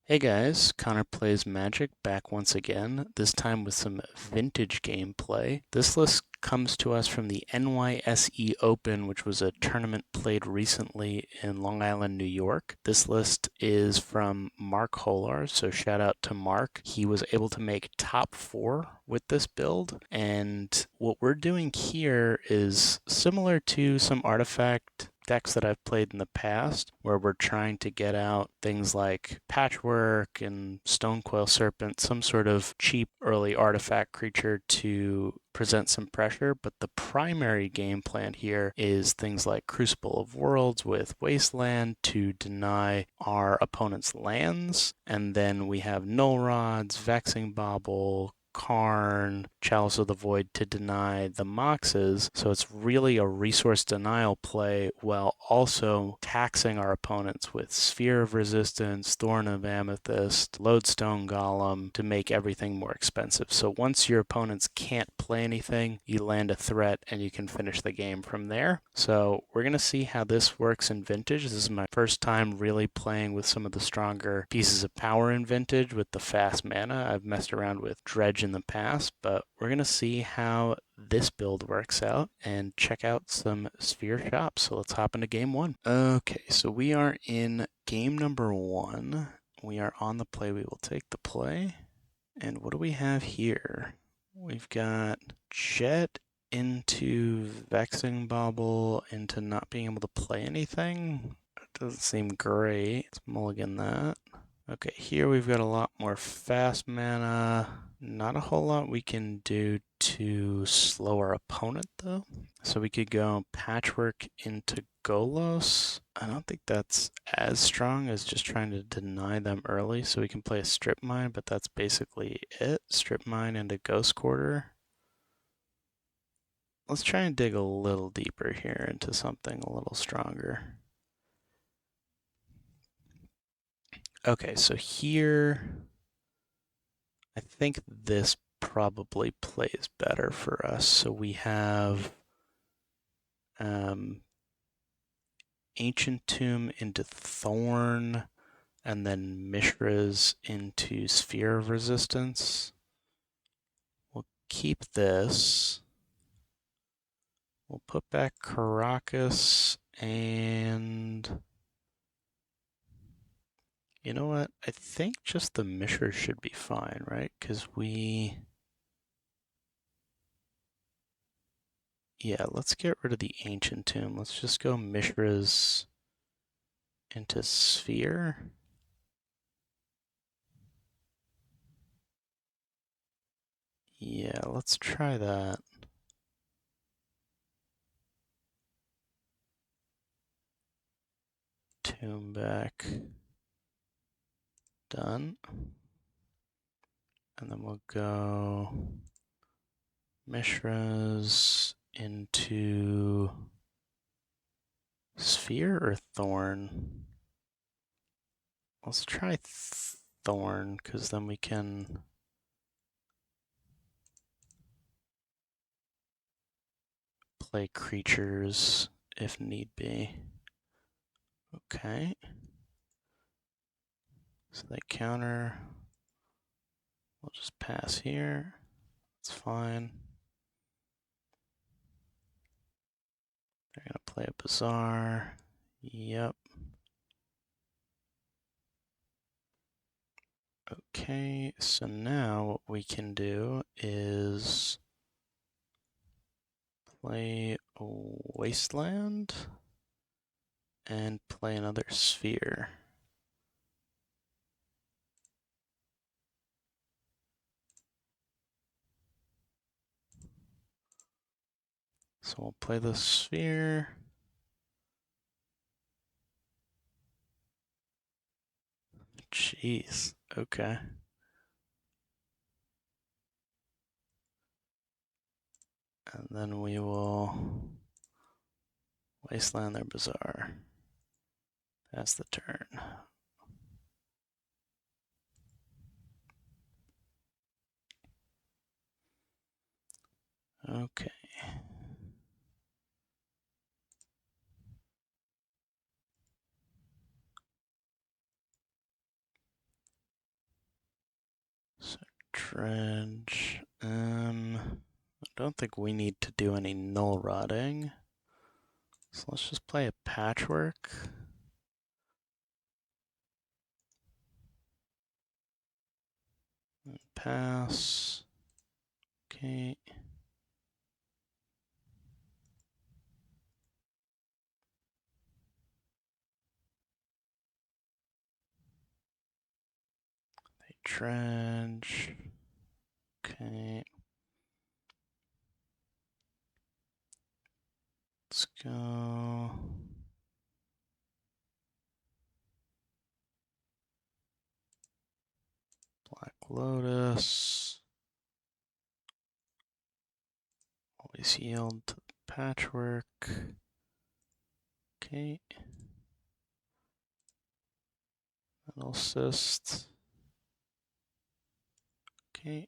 Hey guys, Connor Plays Magic back once again, this time with some vintage gameplay. This list comes to us from the NYSE Open, which was a tournament played recently in Long Island, New York. This list is from Mark Holar, so shout out to Mark. He was able to make top 4 with this build, and what we're doing here is similar to some artifact decks that I've played in the past, where we're trying to get out things like Patchwork and Stonecoil Serpent, some sort of cheap early artifact creature to present some pressure. But the primary game plan here is things like Crucible of Worlds with Wasteland to deny our opponent's lands. And then we have Null Rods, Vexing Bauble, Karn, Chalice of the Void to deny the Moxes. So it's really a resource denial play while also taxing our opponents with Sphere of Resistance, Thorn of Amethyst, Lodestone Golem to make everything more expensive. So once your opponents can't play anything, you land a threat and you can finish the game from there. So we're going to see how this works in Vintage. This is my first time really playing with some of the stronger pieces of power in Vintage with the fast mana. I've messed around with Dredge in the past, but we're going to see how this build works out and check out some Sphere shops. So let's hop into game one. Okay, so we are in game number 1. We are on the play. We will take the play. And what do we have here? We've got Jet into Vexing Bauble into not being able to play anything. It doesn't seem great. Let's mulligan that. Okay, here we've got a lot more fast mana. Not a whole lot we can do to slow our opponent, though. So we could go Patchwork into Golos. I don't think that's as strong as just trying to deny them early. So we can play a Strip Mine, but that's basically it. Strip Mine into Ghost Quarter. Let's try and dig a little deeper here into something a little stronger. Okay, so here, I think this probably plays better for us. So we have Ancient Tomb into Thorn, and then Mishra's into Sphere of Resistance. We'll keep this. We'll put back Caracas, and you know what? I think just the Mishra should be fine, right? Because yeah, let's get rid of the Ancient Tomb. Let's just go Mishra's into Sphere. Yeah, let's try that. Tomb back. Done. And then we'll go Mishra's into Sphere or Thorn. Let's try Thorn, because then we can play creatures if need be. Okay. So they counter. We'll just pass here. It's fine. They're going to play a Bazaar. Yep. Okay, so now what we can do is play a Wasteland and play another Sphere. So we'll play the Sphere. Jeez, okay. And then we will Wasteland their Bazaar. That's the turn. Okay. Dredge. I don't think we need to do any null rotting. So let's just play a patchwork. And pass. Okay. They dredge. Okay. Let's go. Black Lotus. Always yield to the patchwork. Okay. Metal cyst. Okay.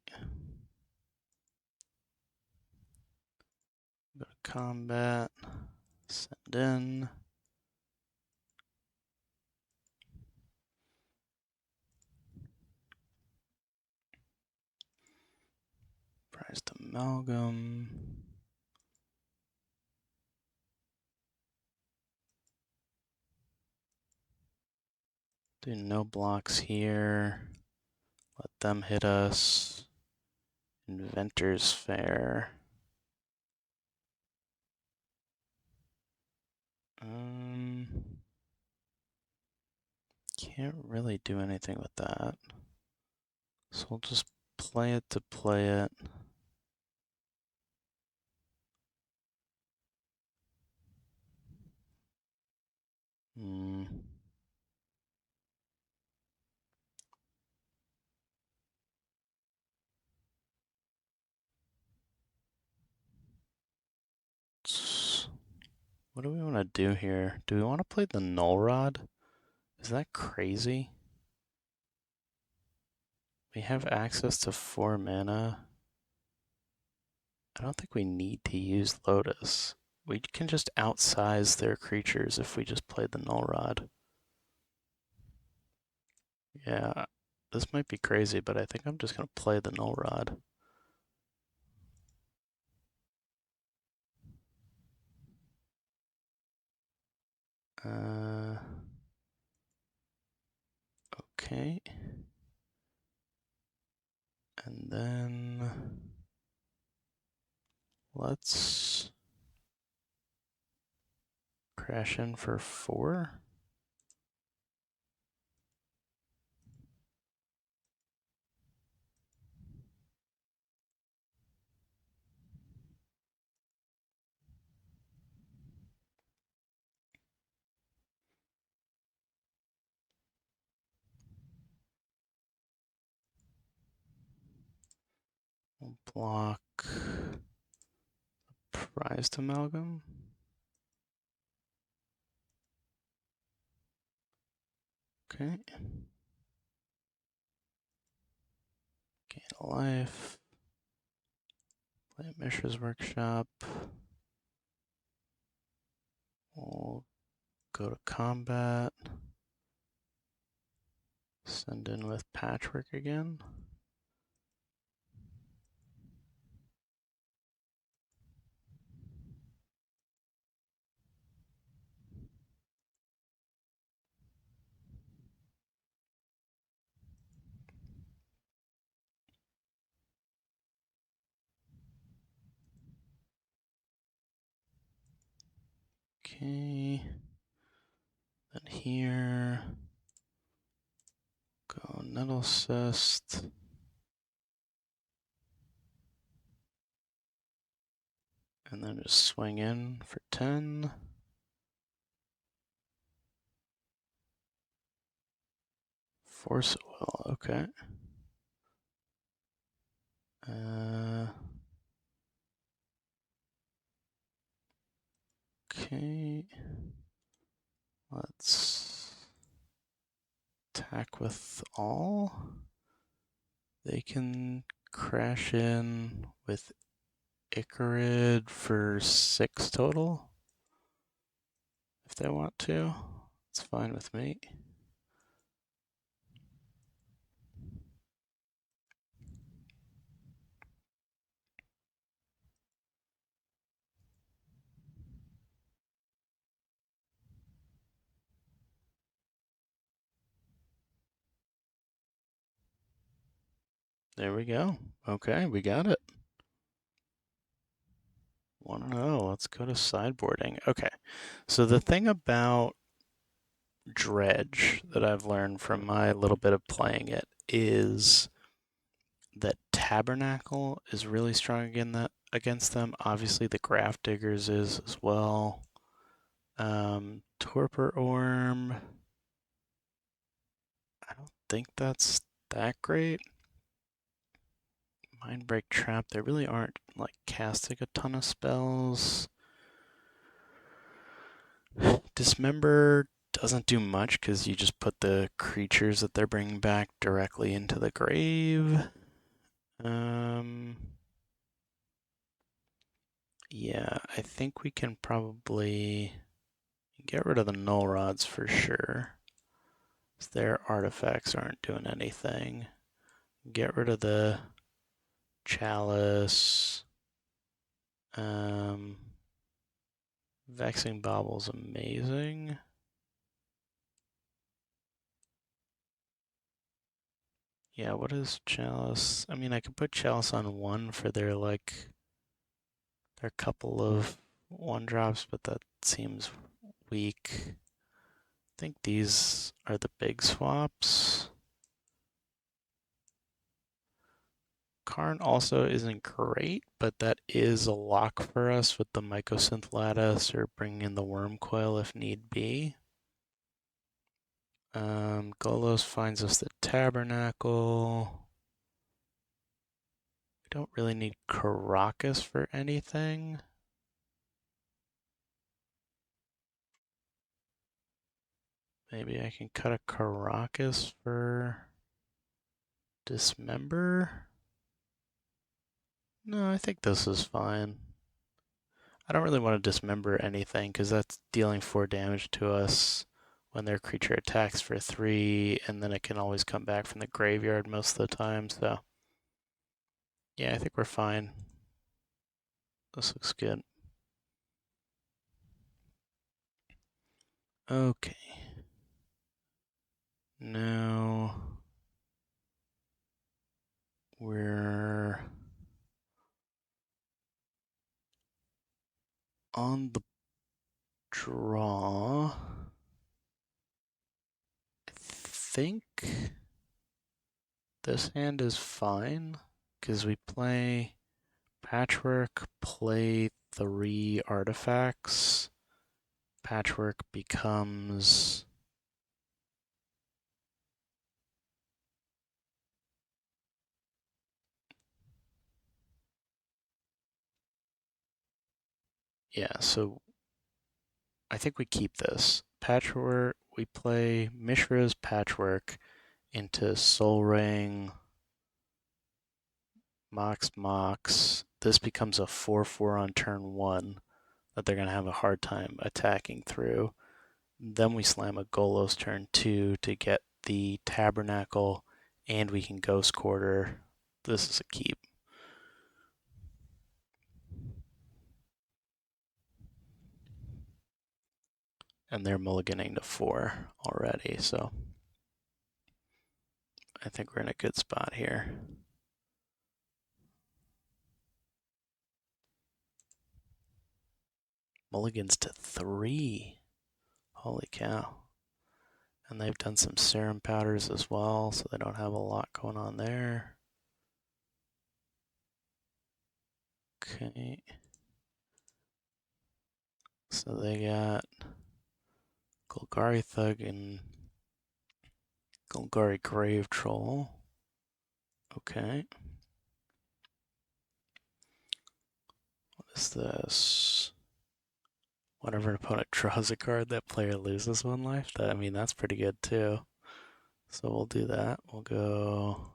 Go to combat. Send in. Prized amalgam. Do no blocks here. Let them hit us. Inventor's Fair. Can't really do anything with that. So we'll just play it to play it. What do we want to do here? Do we want to play the Null Rod? Is that crazy? We have access to 4 mana. I don't think we need to use Lotus. We can just outsize their creatures if we just play the Null Rod. Yeah, this might be crazy, but I think I'm just going to play the Null Rod. Okay. And then let's crash in for 4. We'll block prized amalgam. Okay. Gain a life. Play a Mishra's Workshop. We'll go to combat. Send in with patchwork again. Okay. Then here, go Nettle Cyst. And then just swing in for 10. Force it will, okay. Okay. Let's attack with all. They can crash in with Icarid for 6 total. If they want to. It's fine with me. There we go. Okay, we got it. 1-0. Let's go to sideboarding. Okay, so the thing about Dredge that I've learned from my little bit of playing it is that Tabernacle is really strong against them. Obviously, the Graph Diggers is as well. Torpor Orm, I don't think that's that great. Mindbreak Trap, they really aren't like casting a ton of spells. Dismember doesn't do much because you just put the creatures that they're bringing back directly into the grave. Yeah, I think we can probably get rid of the null rods for sure. Their artifacts aren't doing anything. Get rid of the chalice. Vexing Bobble's amazing. Yeah, what is chalice? I mean, I could put chalice on 1 for their their couple of 1-drops, but that seems weak. I think these are the big swaps. Karn also isn't great, but that is a lock for us with the Mycosynth Lattice or bringing in the Worm Coil if need be. Golos finds us the Tabernacle. We don't really need Caracas for anything. Maybe I can cut a Caracas for Dismember. No, I think this is fine. I don't really want to dismember anything because that's dealing 4 damage to us when their creature attacks for 3, and then it can always come back from the graveyard most of the time, so yeah, I think we're fine. This looks good. Okay. Now we're on the draw. I think this hand is fine because we play Patchwork, play 3 artifacts. Patchwork becomes yeah, so I think we keep this. Patchwork, we play Mishra's Patchwork into Soul Ring, Mox Mox. This becomes a 4/4 on turn 1 that they're going to have a hard time attacking through. Then we slam a Golos turn 2 to get the Tabernacle, and we can Ghost Quarter. This is a keep. And they're mulliganing to 4 already, so I think we're in a good spot here. Mulligans to 3. Holy cow. And they've done some serum powders as well, so they don't have a lot going on there. Okay. So they got Golgari Thug and Golgari Grave Troll. Okay. What is this? Whenever an opponent draws a card, that player loses 1 life. I mean, that's pretty good too. So we'll do that. We'll go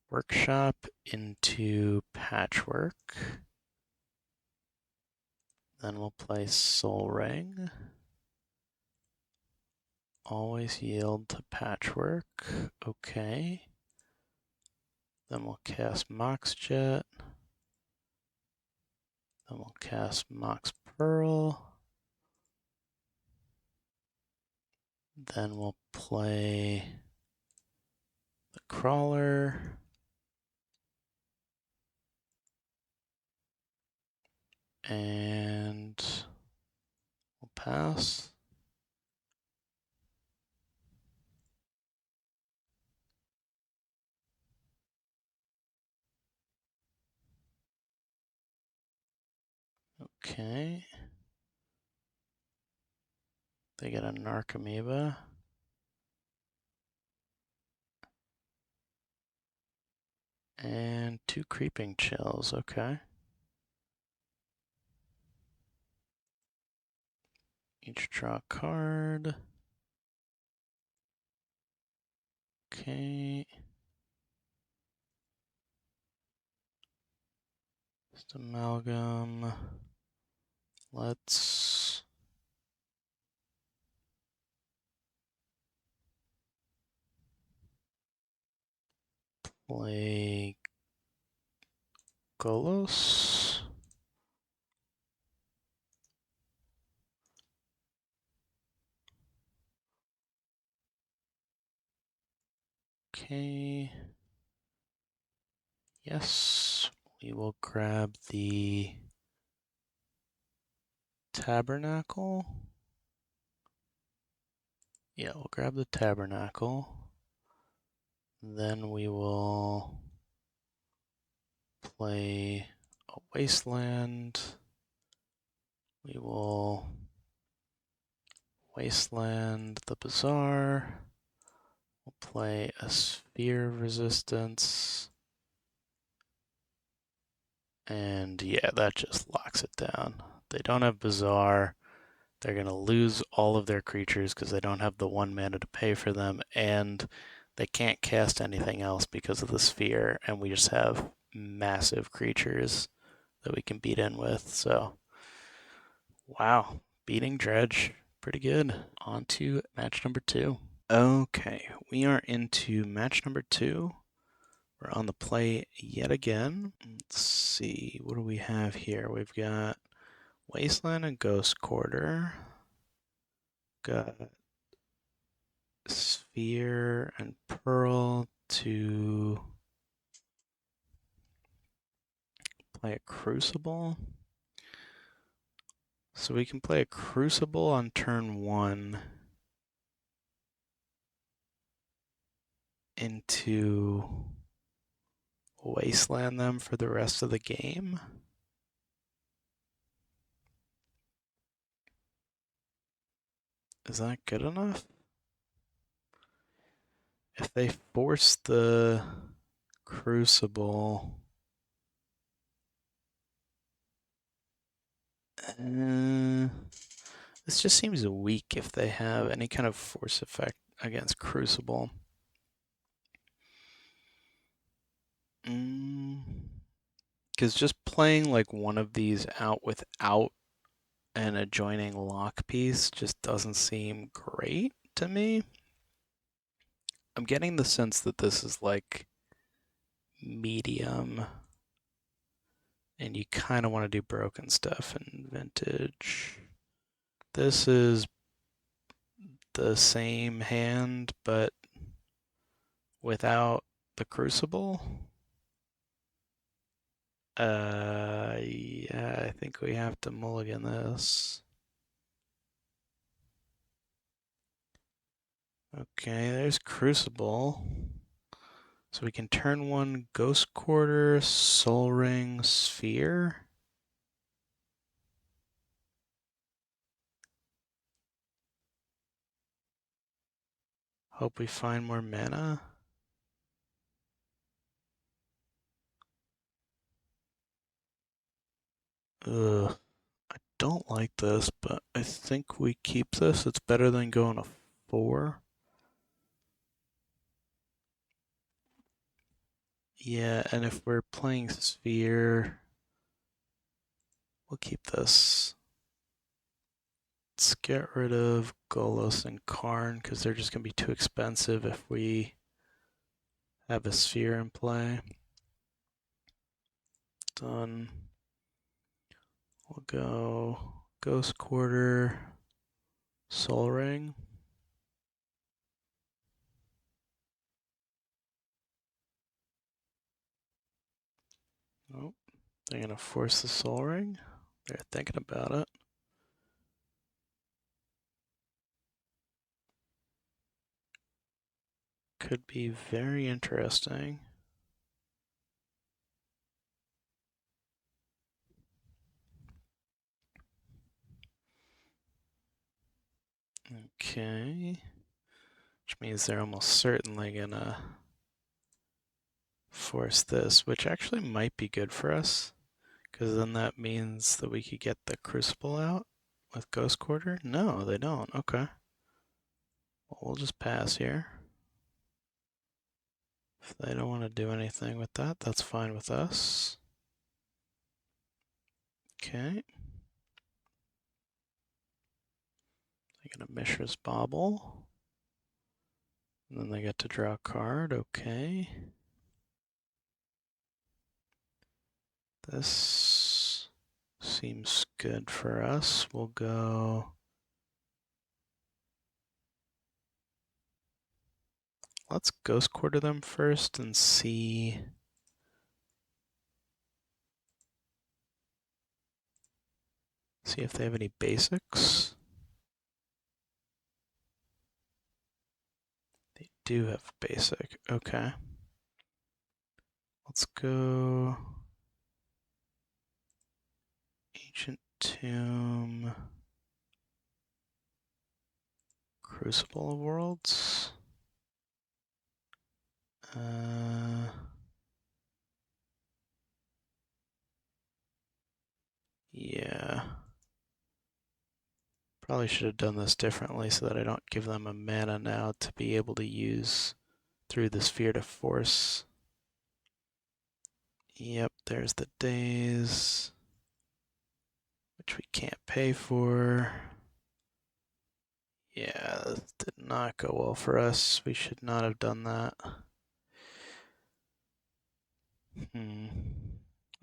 Workshop into Patchwork. Then we'll play Soul Ring. Always yield to Patchwork. Okay. Then we'll cast Mox Jet. Then we'll cast Mox Pearl. Then we'll play the Crawler. And we'll pass. Okay. They get a Narcomoeba. And 2 Creeping Chills, okay. Each draw a card. Okay. Just amalgam. Let's play Golos. Okay. Yes, we will grab the Tabernacle. Yeah, we'll grab the Tabernacle. Then we will play a Wasteland. We will Wasteland the Bazaar. We'll play a Sphere of Resistance. And yeah, that just locks it down. They don't have Bazaar. They're going to lose all of their creatures because they don't have the 1 mana to pay for them, and they can't cast anything else because of the Sphere, and we just have massive creatures that we can beat in with. So, wow, beating Dredge, pretty good. On to match number 2. Okay, we are into match number 2. We're on the play yet again. Let's see, what do we have here? We've got Wasteland and Ghost Quarter. Got Sphere and Pearl to play a Crucible. So we can play a Crucible on turn 1 into Wasteland them for the rest of the game. Is that good enough? If they force the Crucible, this just seems weak if they have any kind of force effect against Crucible. Because just playing like one of these out without an adjoining lock piece just doesn't seem great to me. I'm getting the sense that this is like medium, and you kind of want to do broken stuff in vintage. This is the same hand, but without the Crucible. Yeah, I think we have to mulligan this. Okay, there's Crucible. So we can turn 1 Ghost Quarter, Soul Ring, Sphere. Hope we find more mana. Ugh, I don't like this, but I think we keep this. It's better than going to 4. Yeah, and if we're playing Sphere, we'll keep this. Let's get rid of Golos and Karn because they're just going to be too expensive if we have a Sphere in play. Done. We'll go Ghost Quarter, Soul Ring. Nope. They're going to force the Soul Ring. They're thinking about it. Could be very interesting. Okay. Which means they're almost certainly gonna force this, which actually might be good for us, because then that means that we could get the Crucible out with Ghost Quarter. No, they don't. Okay. Well, we'll just pass here. If they don't want to do anything with that, that's fine with us. Okay. They get a Mishra's Bauble. And then they get to draw a card. Okay. This seems good for us. We'll go. Let's Ghost Quarter them first and see. See if they have any basics. They do have basic. Okay. Let's go. Ancient Tomb. Crucible of Worlds. Yeah. Probably should have done this differently so that I don't give them a mana now to be able to use through the Sphere to force. Yep, there's the days, which we can't pay for. Yeah, this did not go well for us. We should not have done that.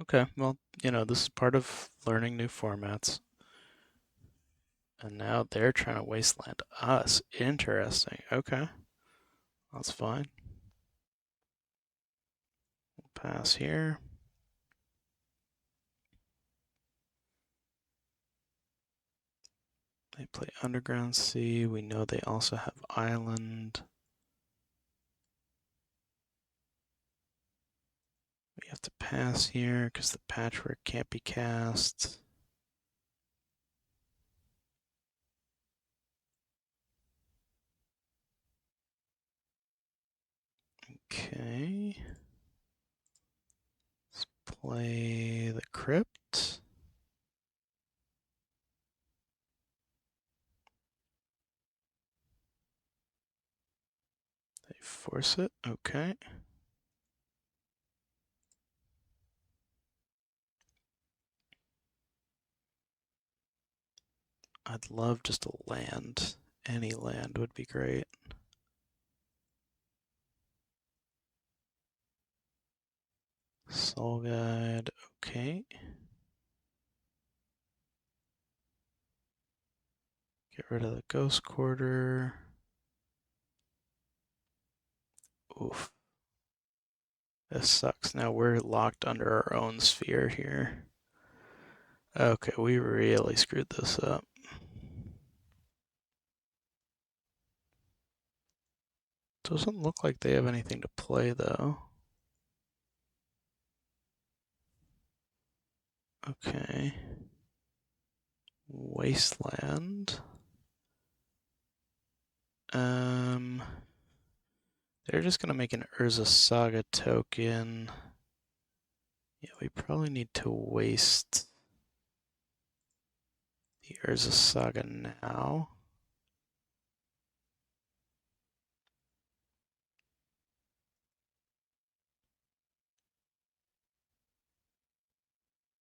Okay, well, this is part of learning new formats. And now they're trying to wasteland us. Interesting. Okay. That's fine. We'll pass here. They play Underground Sea. We know they also have Island. We have to pass here because the Patchwork can't be cast. Okay. Let's play the Crypt. They force it. Okay. I'd love just a land. Any land would be great. Soul Guide. Okay. Get rid of the Ghost Quarter. Oof. This sucks. Now we're locked under our own sphere here. Okay, we really screwed this up. Doesn't look like they have anything to play, though. Okay. Wasteland. They're just gonna make an Urza Saga token. Yeah, we probably need to waste the Urza Saga now.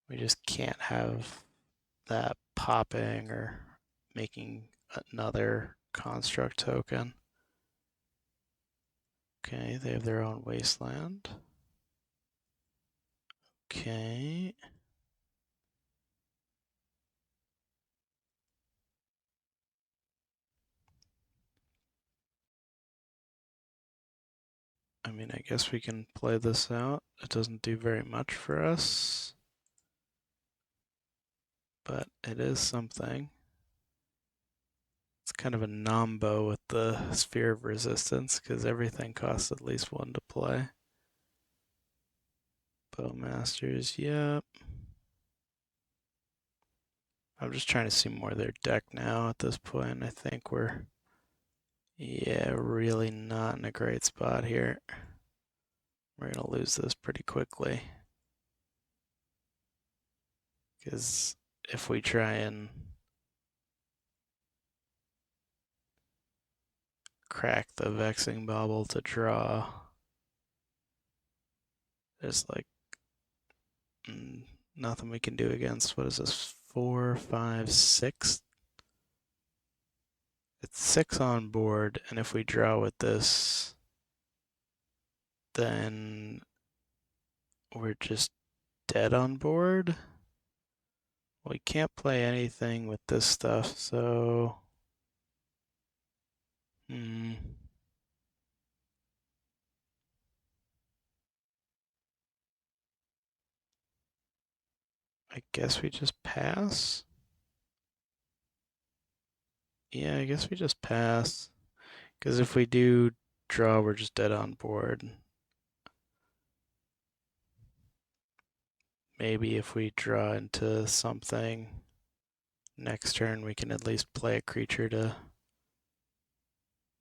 We just can't have that popping or making another construct token. Okay, they have their own wasteland. Okay. I mean, I guess we can play this out. It doesn't do very much for us. but it is something. It's kind of a nombo with the sphere of resistance because everything costs at least 1 to play. Bowmasters, yep. I'm just trying to see more of their deck now at this point. I think we're, yeah, really not in a great spot here. We're going to lose this pretty quickly. Because if we try and crack the Vexing Bauble to draw, there's like nothing we can do against. What is this? 4, 5, 6? It's 6 on board, and if we draw with this, then we're just dead on board. We can't play anything with this stuff, so I guess we just pass. Yeah, I guess we just pass. Because if we do draw, we're just dead on board. Maybe if we draw into something next turn, we can at least play a creature to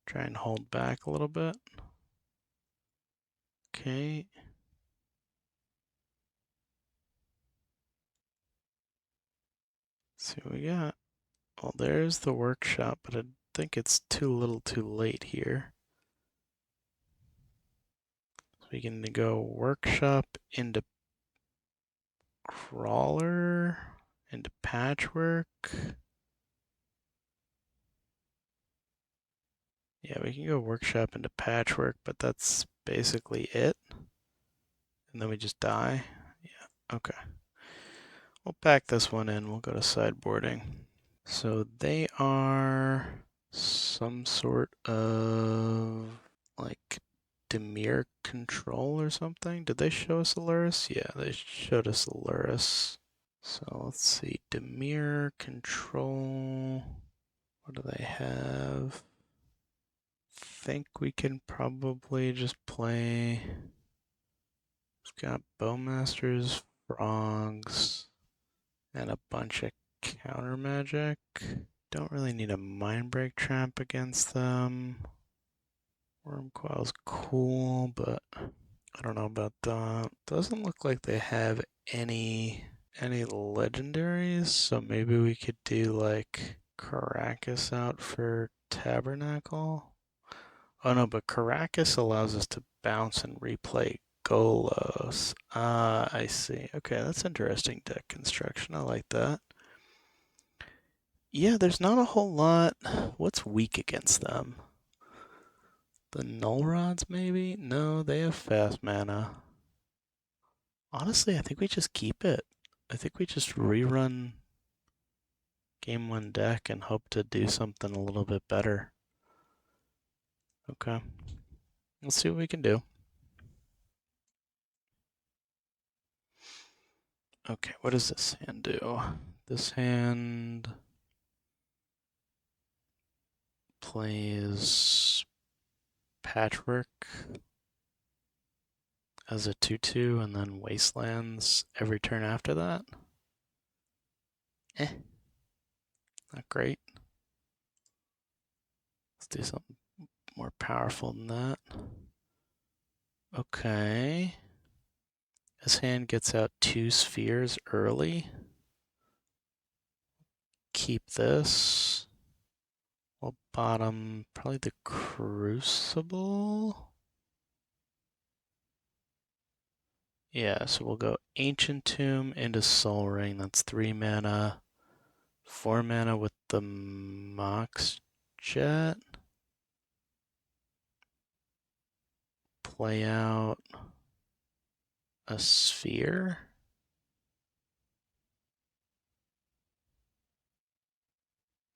try and hold back a little bit. Okay. Let's see what we got. Well, there's the workshop, but I think it's too little too late here. So we can go workshop into crawler, into patchwork. Yeah, we can go workshop into patchwork, but that's basically it. And then we just die. Yeah, okay. We'll pack this one in. We'll go to sideboarding. So they are some sort of like Demir control or something. Did they show us Aluris? Yeah, they showed us Aluris. So let's see. Demir control. What do they have? Think we can probably just play. We've got Bowmasters, Frogs, and a bunch of counter magic. Don't really need a Mindbreak Trap against them. Wormcoil's cool, but I don't know about that. Doesn't look like they have any legendaries, so maybe we could do like Caracas out for Tabernacle. Oh no, but Caracas allows us to bounce and replay Golos. Ah, I see. Okay, that's interesting deck construction. I like that. Yeah, there's not a whole lot. What's weak against them? The Null Rods, maybe? No, they have fast mana. Honestly, I think we just keep it. I think we just rerun game 1 deck and hope to do something a little bit better. Okay. Let's see what we can do. Okay, what does this hand do? This hand plays Patchwork as a 2/2 and then Wastelands every turn after that. Not great. Let's do something more powerful than that. Okay. This hand gets out 2 spheres early. Keep this. We'll bottom probably the Crucible. Yeah, so we'll go Ancient Tomb into Soul Ring. That's 3 mana. 4 mana with the Mox Jet. Play out a sphere.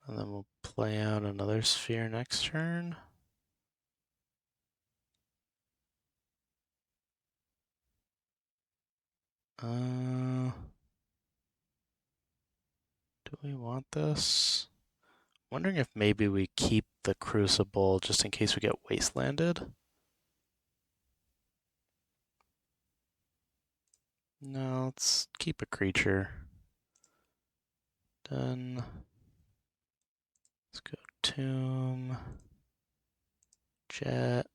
And then we'll play out another sphere next turn. we want this? Wondering if maybe we keep the Crucible just in case we get wastelanded. No, let's keep a creature. Done. Let's go Tomb, Jet,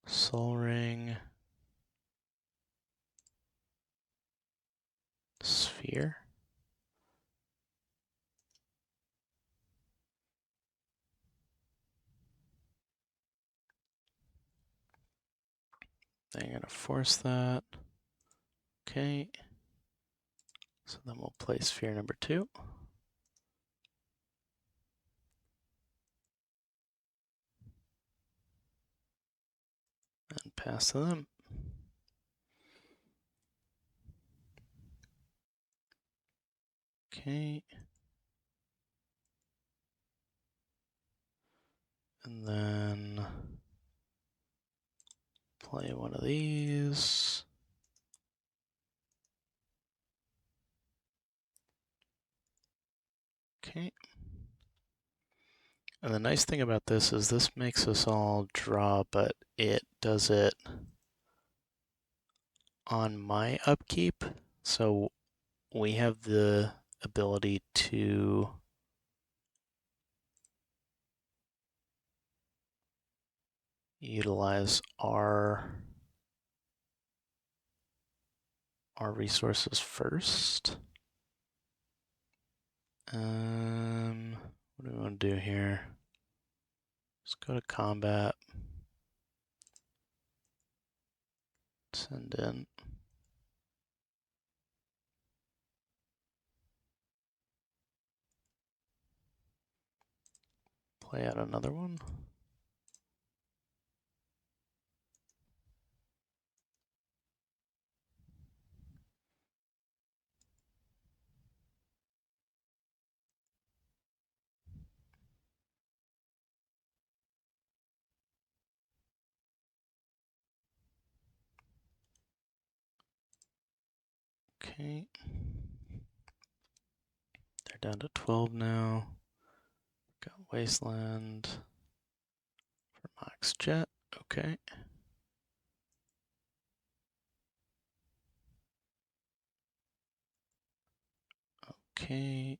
Soul Ring, Sphere. They're gonna force that. Okay. So then we'll play Sphere number 2. And pass to them. Okay. And then play one of these. Okay. And the nice thing about this is this makes us all draw, but it does it on my upkeep. So we have the ability to utilize our resources first. What do we want to do here? Let's go to combat. Send in. Play out another one. Okay. They're down to 12 now. Got Wasteland for Max Jet. Okay. Okay.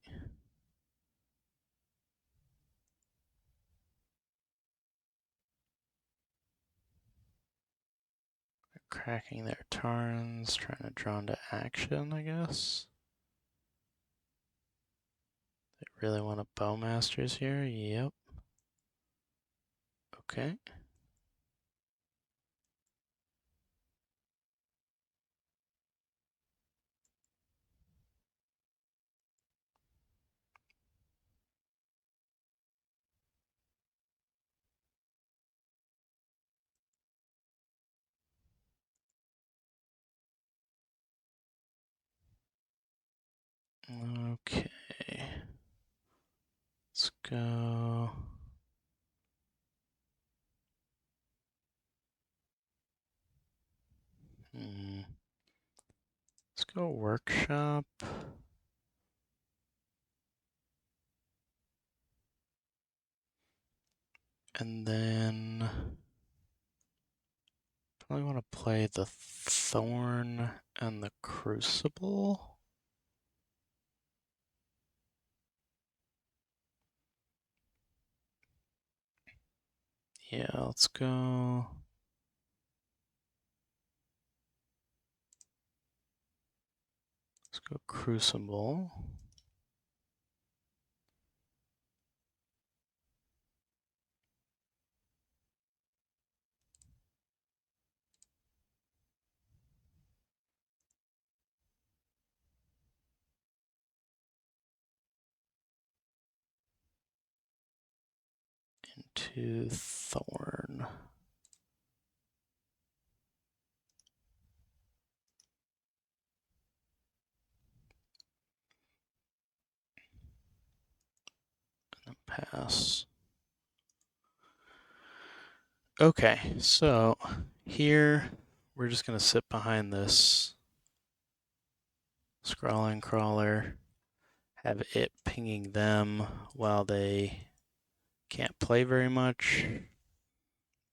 They're cracking their turns, trying to draw into action, I guess. They really want a Bowmasters here? Yep. Okay. Okay. Let's go. Let's go workshop. And then probably want to play the Thorn and the Crucible. Yeah, let's go. Let's go Crucible. Into Thorn. And then pass. Okay, so here we're just going to sit behind this scrolling crawler, have it pinging them while they can't play very much.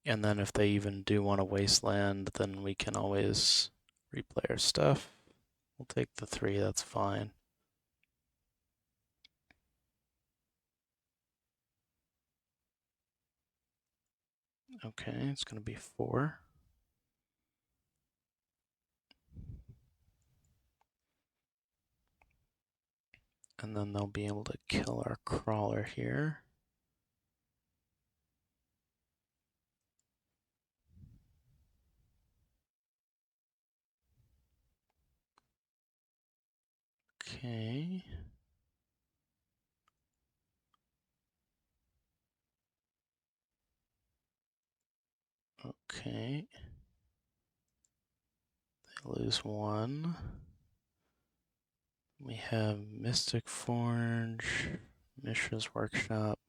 And then if they even do want a wasteland, then we can always replay our stuff. We'll take the 3, that's fine. Okay, it's going to be 4. And then they'll be able to kill our crawler here. Okay. Okay. They lose 1. We have Mystic Forge, Mishra's Workshop.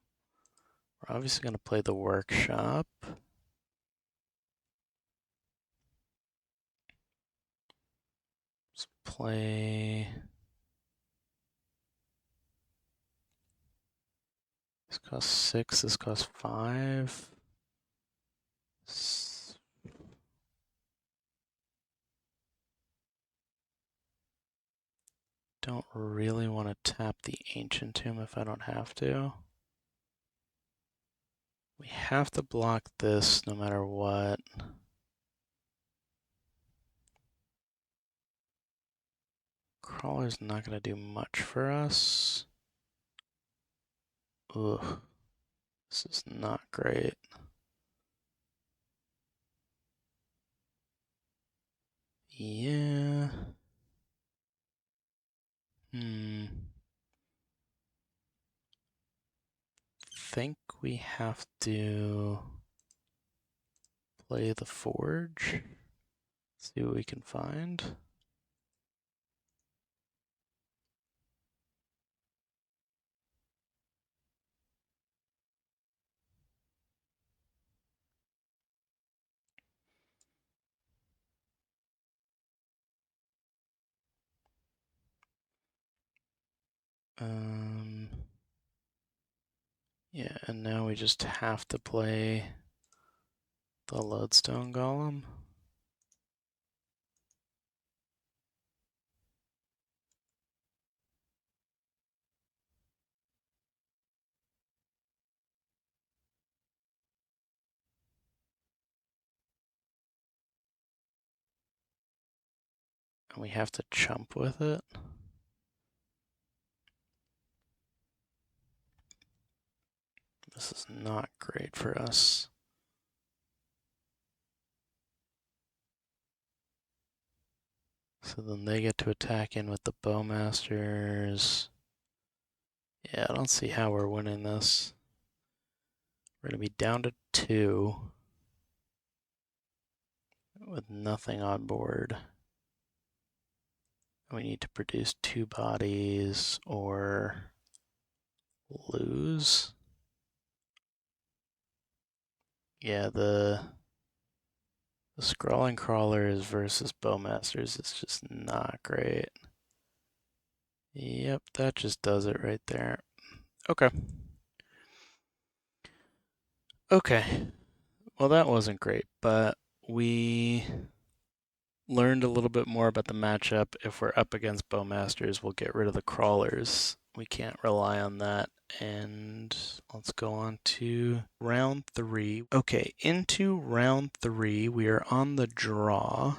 We're obviously going to play the Workshop. Let's play. This costs 6, this costs 5. Don't really want to tap the Ancient Tomb if I don't have to. We have to block this no matter what. Crawler's not going to do much for us. Ugh. This is not great. Yeah. Think we have to play the Forge. See what we can find. Yeah, and now we just have to play the Lodestone Golem. And we have to chump with it. This is not great for us. So then they get to attack in with the Bowmasters. Yeah, I don't see how we're winning this. We're going to be down to 2 with nothing on board. We need to produce 2 bodies or lose. Yeah, the Scrawling Crawlers versus Bowmasters is just not great. Yep, that just does it right there. Okay. Okay. Well, that wasn't great, but we learned a little bit more about the matchup. If we're up against Bowmasters, we'll get rid of the Crawlers. We can't rely on that. And let's go on to round 3. Okay, into round 3, we are on the draw.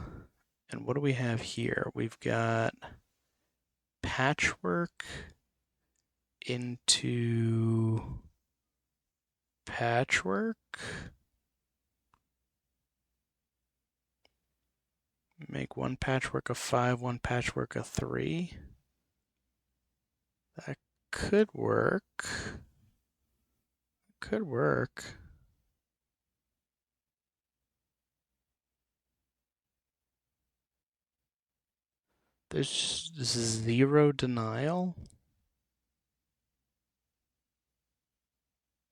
And what do we have here? We've got Patchwork into Patchwork. Make 1 Patchwork a 5, 1 Patchwork a 3. That could work. Could work. There's 0 denial.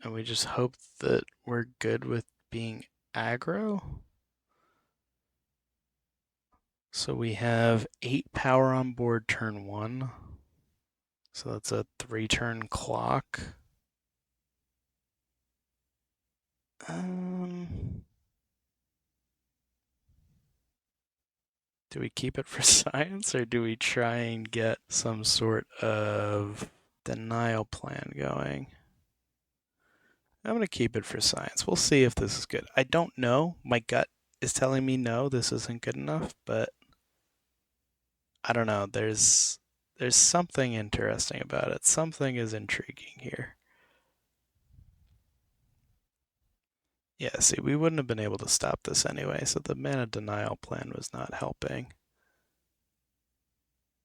And we just hope that we're good with being aggro. So we have 8 power on board turn 1. So that's a 3-turn clock. Do we keep it for science, or do we try and get some sort of denial plan going? I'm going to keep it for science. We'll see if this is good. I don't know. My gut is telling me no, this isn't good enough, but I don't know. There's something interesting about it. Something is intriguing here. Yeah, see, we wouldn't have been able to stop this anyway, so the mana denial plan was not helping.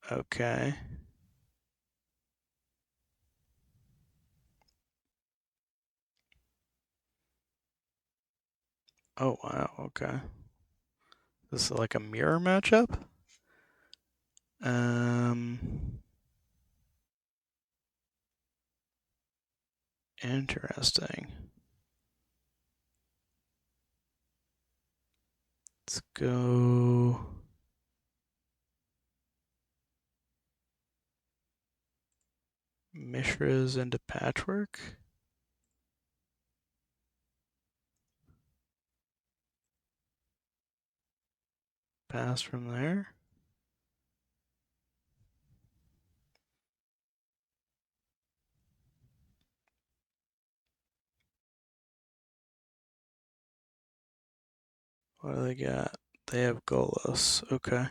Okay. Oh, wow, okay. This is like a mirror matchup? Interesting. Let's go. Mishras into Patchwork. Pass from there. What do they got? They have Golos. Okay.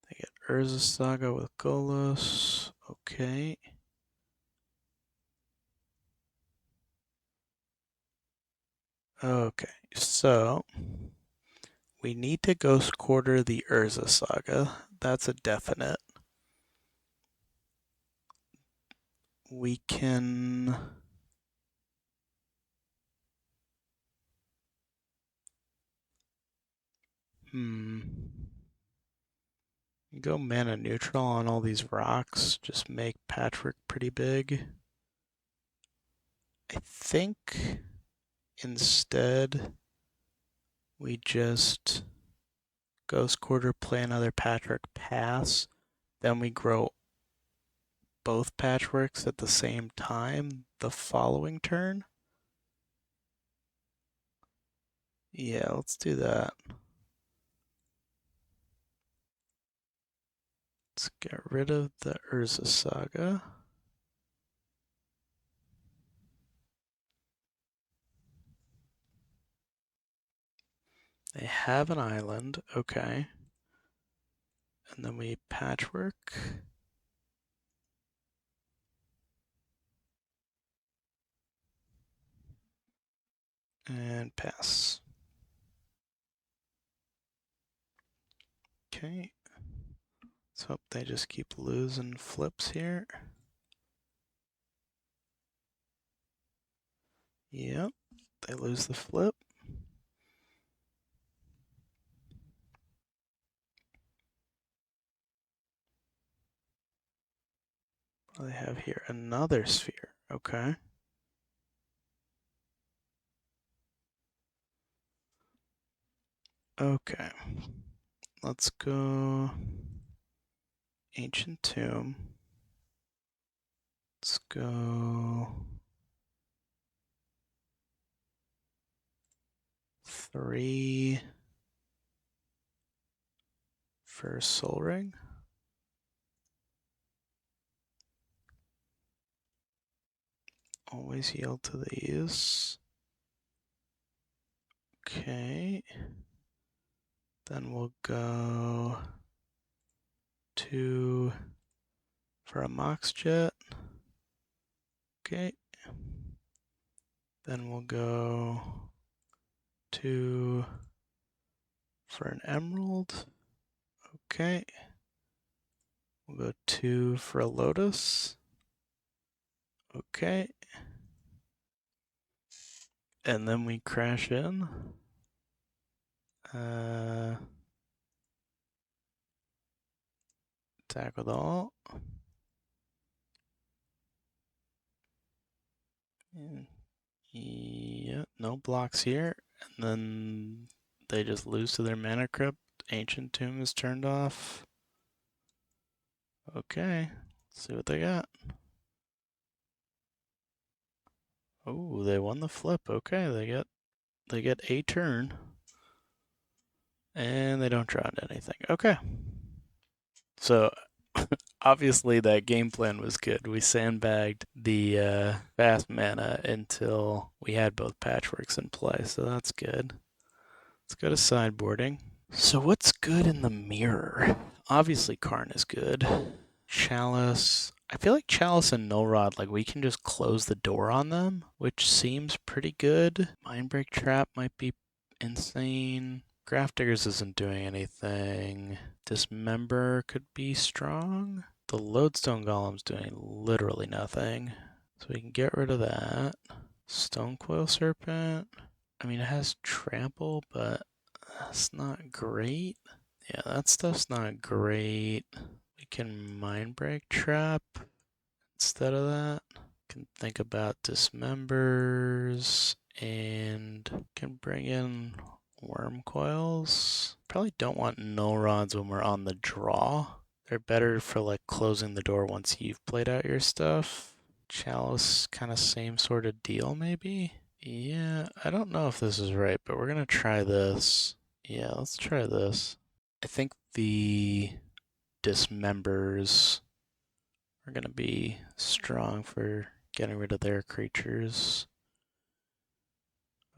They get Urza Saga with Golos. Okay. Okay. So we need to Ghost Quarter the Urza Saga. That's a definite. We can. Go mana neutral on all these rocks. Just make Patchwork pretty big. I think instead we just Ghost Quarter, play another Patchwork, pass. Then we grow both Patchworks at the same time the following turn. Yeah, let's do that. Let's get rid of the Urza Saga. They have an island, okay. And then we Patchwork. And pass. Okay. Let's hope they just keep losing flips here. Yep, they lose the flip. What do they have here? Another sphere. Okay. Okay. Let's go Ancient Tomb. Let's go 3 for Soul Ring. Always yield to these. Okay. Then we'll go 2 for a Mox Jet. Okay. Then we'll go 2 for an Emerald. Okay. We'll go 2 for a Lotus. Okay. And then we crash in. Attack with all. Yeah, no blocks here. And then they just lose to their mana crypt. Ancient Tomb is turned off. Okay, let's see what they got. Oh, they won the flip. Okay, they get a turn. And they don't draw into anything. Okay. So obviously that game plan was good. We sandbagged the fast mana until we had both patchworks in play, so that's good. Let's go to sideboarding. So what's good in the mirror? Obviously Karn is good. Chalice. I feel like Chalice and No Rod, like we can just close the door on them, which seems pretty good. Mindbreak Trap might be insane. Grafdiggers isn't doing anything. Dismember could be strong. The Lodestone Golem's doing literally nothing. So we can get rid of that. Stonecoil Serpent. I mean, it has trample, but that's not great. Yeah, that stuff's not great. We can Mindbreak Trap instead of that. Can think about Dismembers and can bring in Worm Coils. Probably don't want Null Rods when we're on the draw. They're better for like closing the door once you've played out your stuff. Chalice, kind of same sort of deal maybe? Yeah, I don't know if this is right, but we're gonna try this. Yeah, let's try this. I think the Dismembers are gonna be strong for getting rid of their creatures.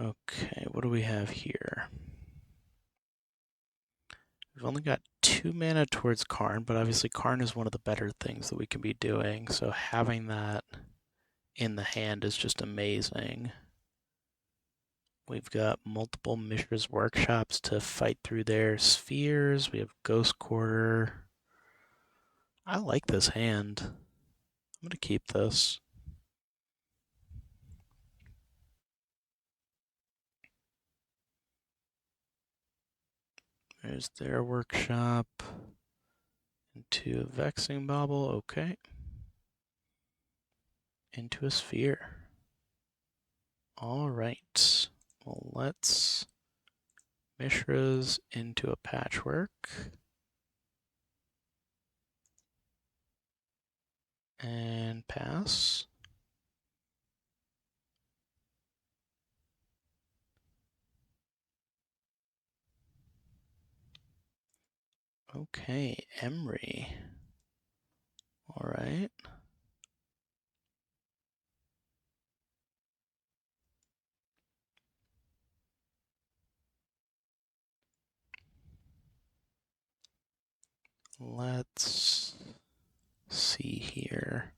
Okay, what do we have here? We've only got 2 mana towards Karn, but obviously Karn is one of the better things that we can be doing, so having that in the hand is just amazing. We've got multiple Mishra's Workshops to fight through their spheres. We have Ghost Quarter. I like this hand. I'm going to keep this. There's their workshop. Into a Vexing Bauble, okay. Into a sphere. Alright. Well, let's Mishra's into a patchwork. And pass. Okay, Emery. Alright. Let's see here.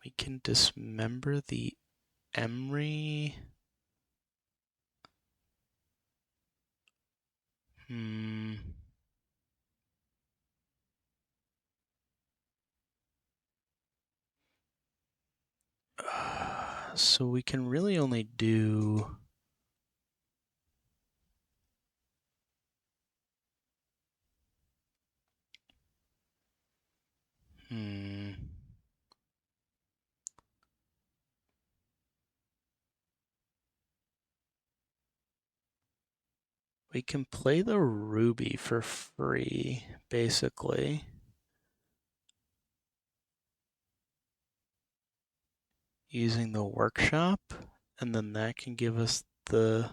We can dismember the Emery. So we can really only do we can play the Ruby for free, basically. Using the workshop, and then that can give us the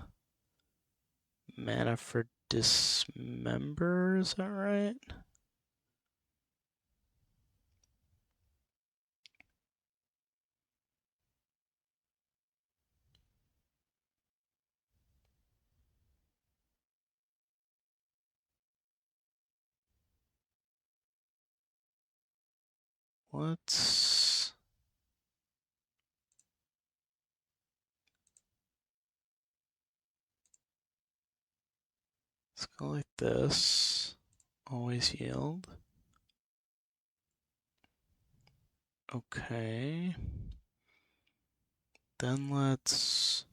mana for Dismember, is that right? Let's go like this. Always yield. Okay. Then let's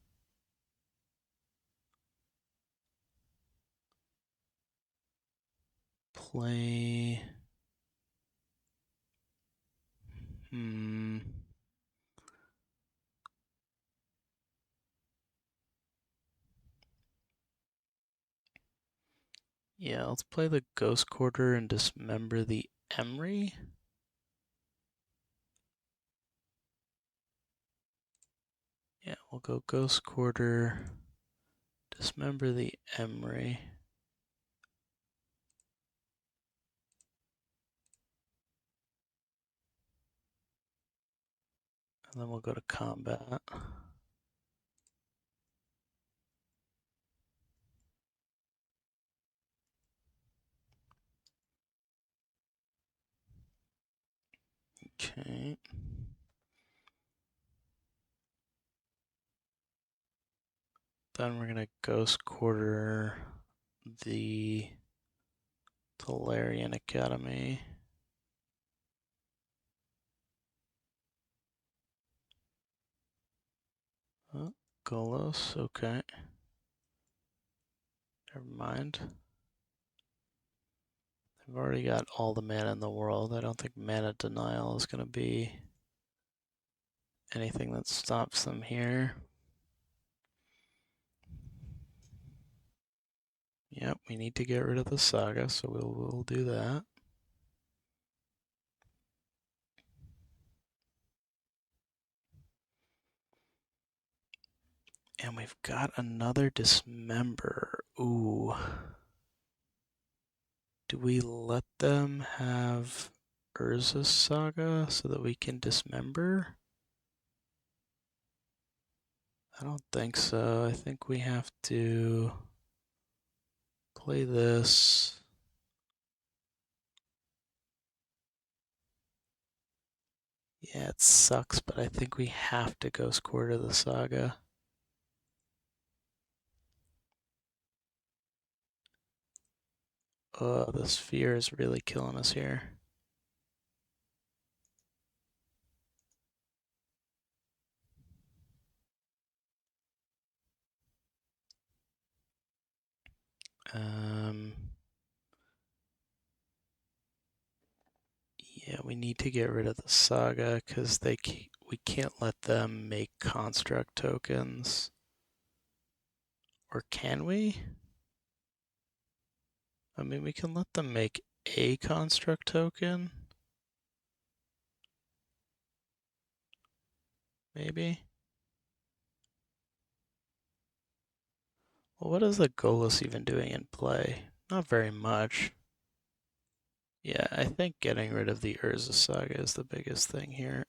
play Yeah, let's play the Ghost Quarter and dismember the Emery. Yeah, we'll go Ghost Quarter, dismember the Emery. And then we'll go to combat. Okay. Then we're gonna Ghost Quarter the Tolarian Academy. Oh, Golos, okay. Never mind. They've already got all the mana in the world. I don't think mana denial is gonna be anything that stops them here. Yep, we need to get rid of the saga, so we'll do that. And we've got another dismember. Ooh. Do we let them have Urza's saga so that we can dismember? I don't think so. I think we have to play this. Yeah, it sucks, but I think we have to Ghost Quarter the saga. Oh, the sphere is really killing us here. Yeah, we need to get rid of the saga because we can't let them make construct tokens. Or can we? I mean, we can let them make a construct token. Maybe. Well, what is the Golos even doing in play? Not very much. Yeah, I think getting rid of the Urza saga is the biggest thing here.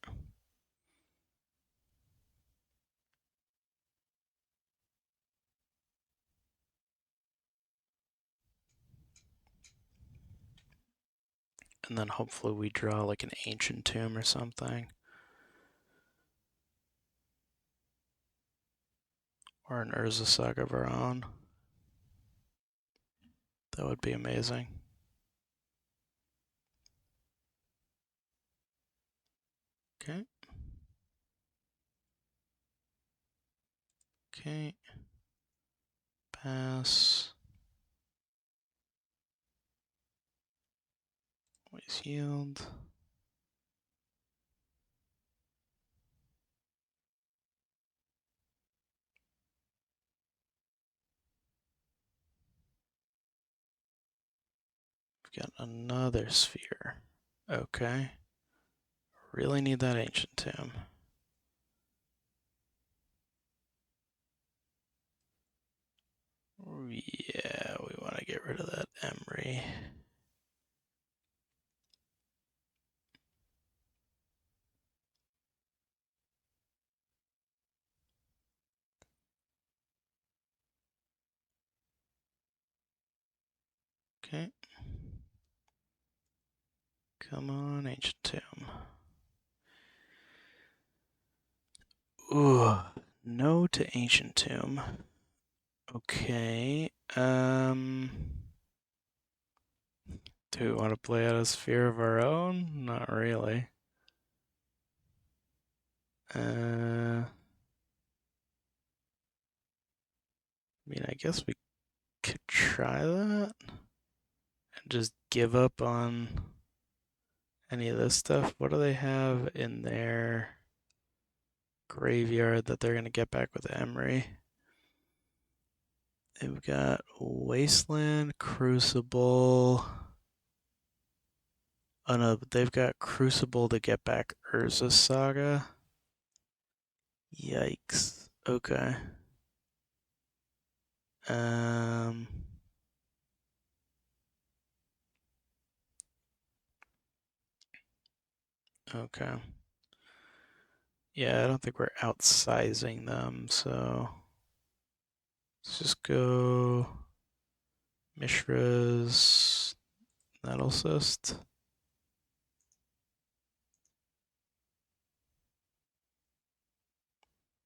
And then hopefully we draw like an Ancient Tomb or something. Or an Urza saga of our own. That would be amazing. Okay. Okay. Pass. Always yield. We've got another sphere. Okay. Really need that Ancient Tomb. Yeah, we want to get rid of that Emery. Okay. Come on, Ancient Tomb. Ooh, no to Ancient Tomb. Okay. Do we want to play out a sphere of our own? Not really. I mean, I guess we could try that and just give up on any of this stuff. What do they have in their graveyard that they're going to get back with Emery? They've got Wasteland, Crucible. Oh no, but they've got Crucible to get back Urza Saga. Yikes. Okay. Um. Okay. Yeah, I don't think we're outsizing them, so let's just go Mishra's Nettle Cyst.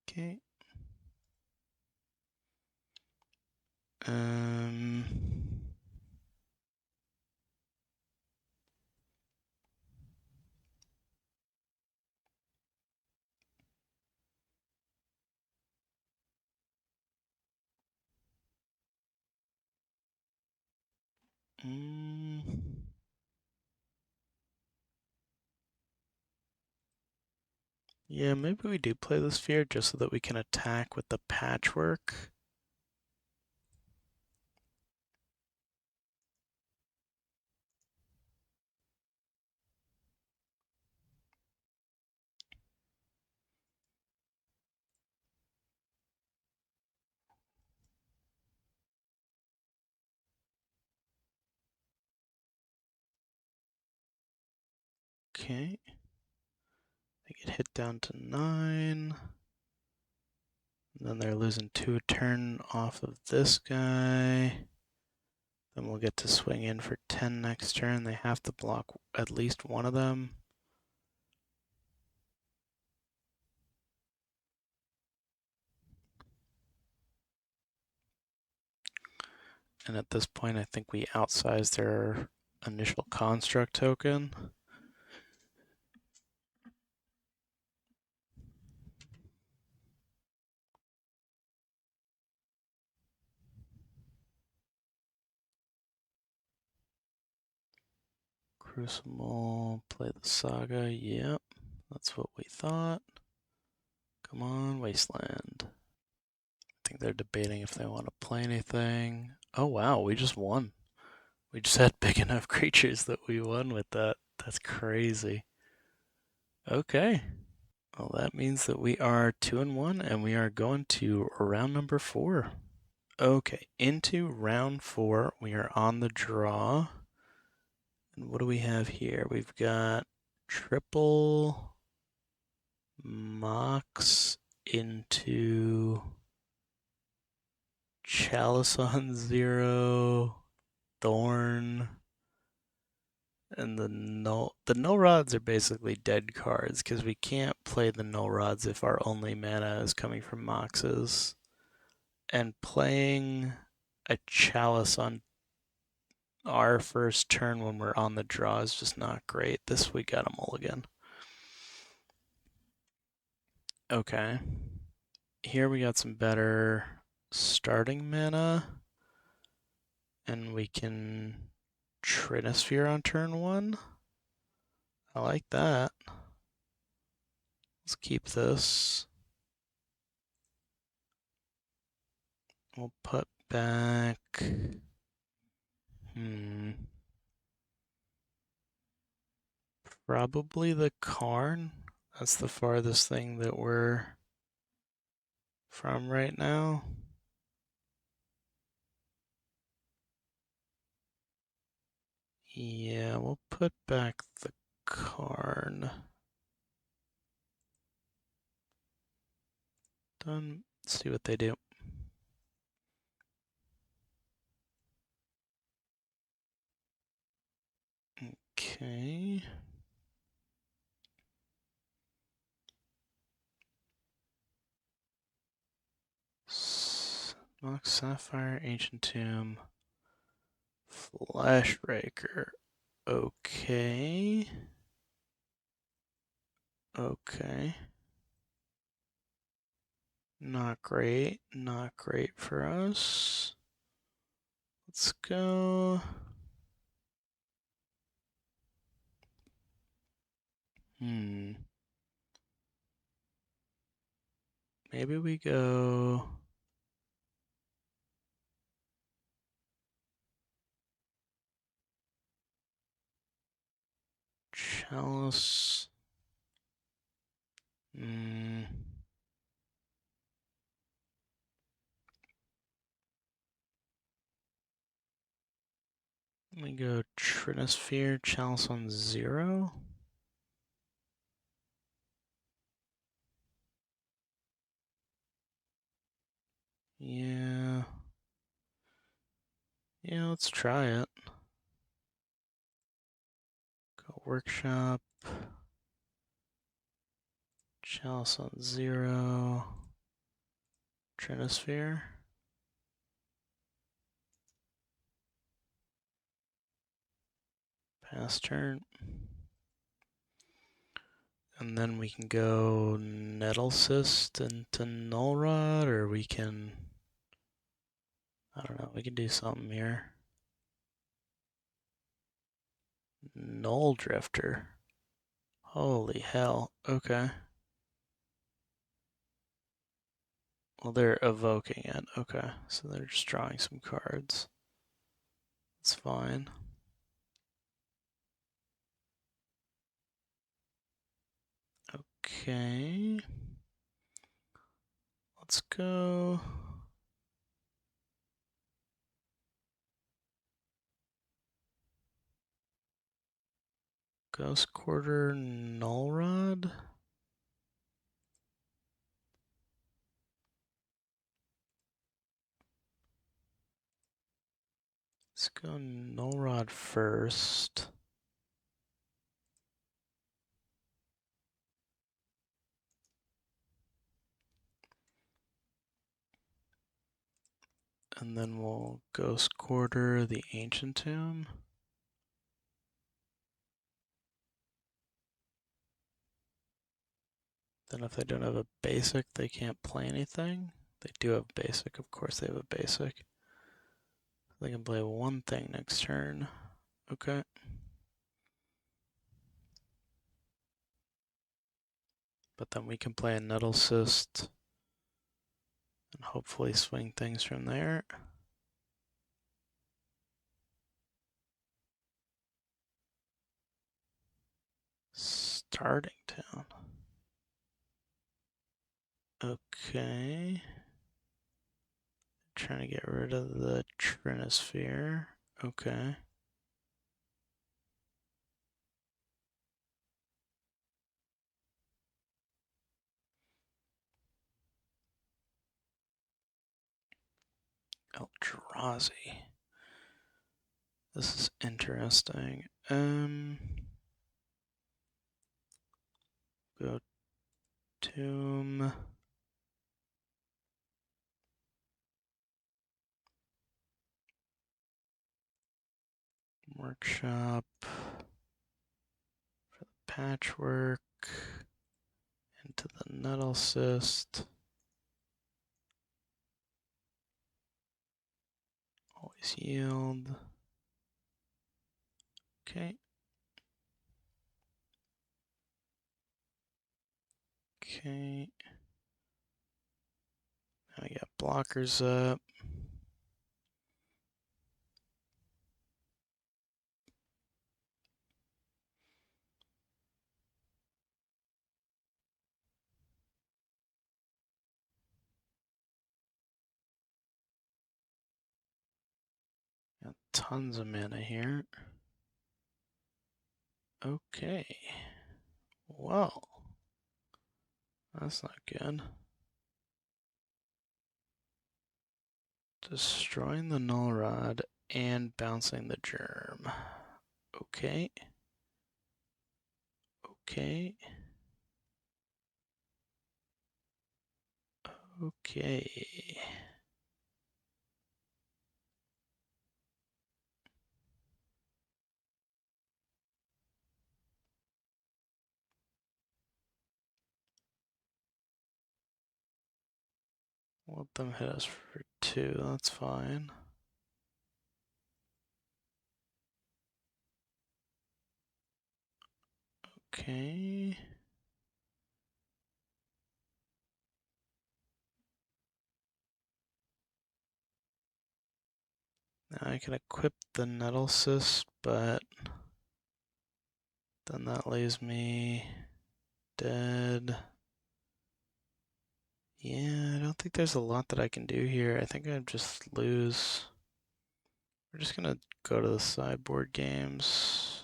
Okay. Um. mm, yeah, maybe we do play the sphere just so that we can attack with the patchwork. Okay. They get hit down to 9. And then they're losing 2 a turn off of this guy. Then we'll get to swing in for 10 next turn. They have to block at least one of them. And at this point, I think we outsize their initial construct token. Crucible, play the Saga, yep. That's what we thought. Come on, Wasteland. I think they're debating if they want to play anything. Oh wow, we just won. We just had big enough creatures that we won with that. That's crazy. Okay. Well, that means that we are 2-1 and we are going to round number 4. Okay, into round 4. We are on the draw. And what do we have here? We've got triple Mox into Chalice on 0, Thorn, and the no rods are basically dead cards because we can't play the no rods if our only mana is coming from Moxes. And playing a Chalice on our first turn when we're on the draw is just not great. This we got a mulligan. Okay. Here we got some better starting mana. And we can Trinisphere on turn 1. I like that. Let's keep this. We'll put back. Probably the Karn. That's the farthest thing that we're from right now. Yeah, we'll put back the Karn. Done. Let's see what they do. Okay. Mox Sapphire, Ancient Tomb, Flashbreaker. Okay. Okay. Not great. Not great for us. Let's go. Maybe we go Chalice. Let me go Trinosphere, Chalice on 0. Yeah. Yeah, let's try it. Go Workshop. Chalice on 0. Trinosphere. Pass turn. And then we can go Nettle Cyst into Null Rod, or we can, I don't know, we can do something here. Null Drifter. Holy hell, okay. Well, they're evoking it, okay. So they're just drawing some cards. That's fine. Okay. Let's go. Ghost Quarter, Null Rod. Let's go Null Rod first. And then we'll Ghost Quarter the Ancient Tomb. Then if they don't have a basic, they can't play anything. They do have basic, of course they have a basic. They can play one thing next turn. Okay. But then we can play a Nettle Cyst and hopefully swing things from there. Starting town. Okay. Trying to get rid of the Trinosphere. Okay. Eldrazi. This is interesting. Go Tomb. Workshop. For the patchwork. Into the Nettle Cyst. Always yield. Okay. Okay. Now we got blockers up. Got tons of mana here. Okay. Well, that's not good. Destroying the Null Rod and bouncing the Germ. Okay. Okay. Okay. Let them hit us for 2, that's fine. Okay. Now I can equip the Nettle Cyst, but then that leaves me dead. Yeah, I don't think there's a lot that I can do here. I think I'd just lose. We're just gonna go to the sideboard games.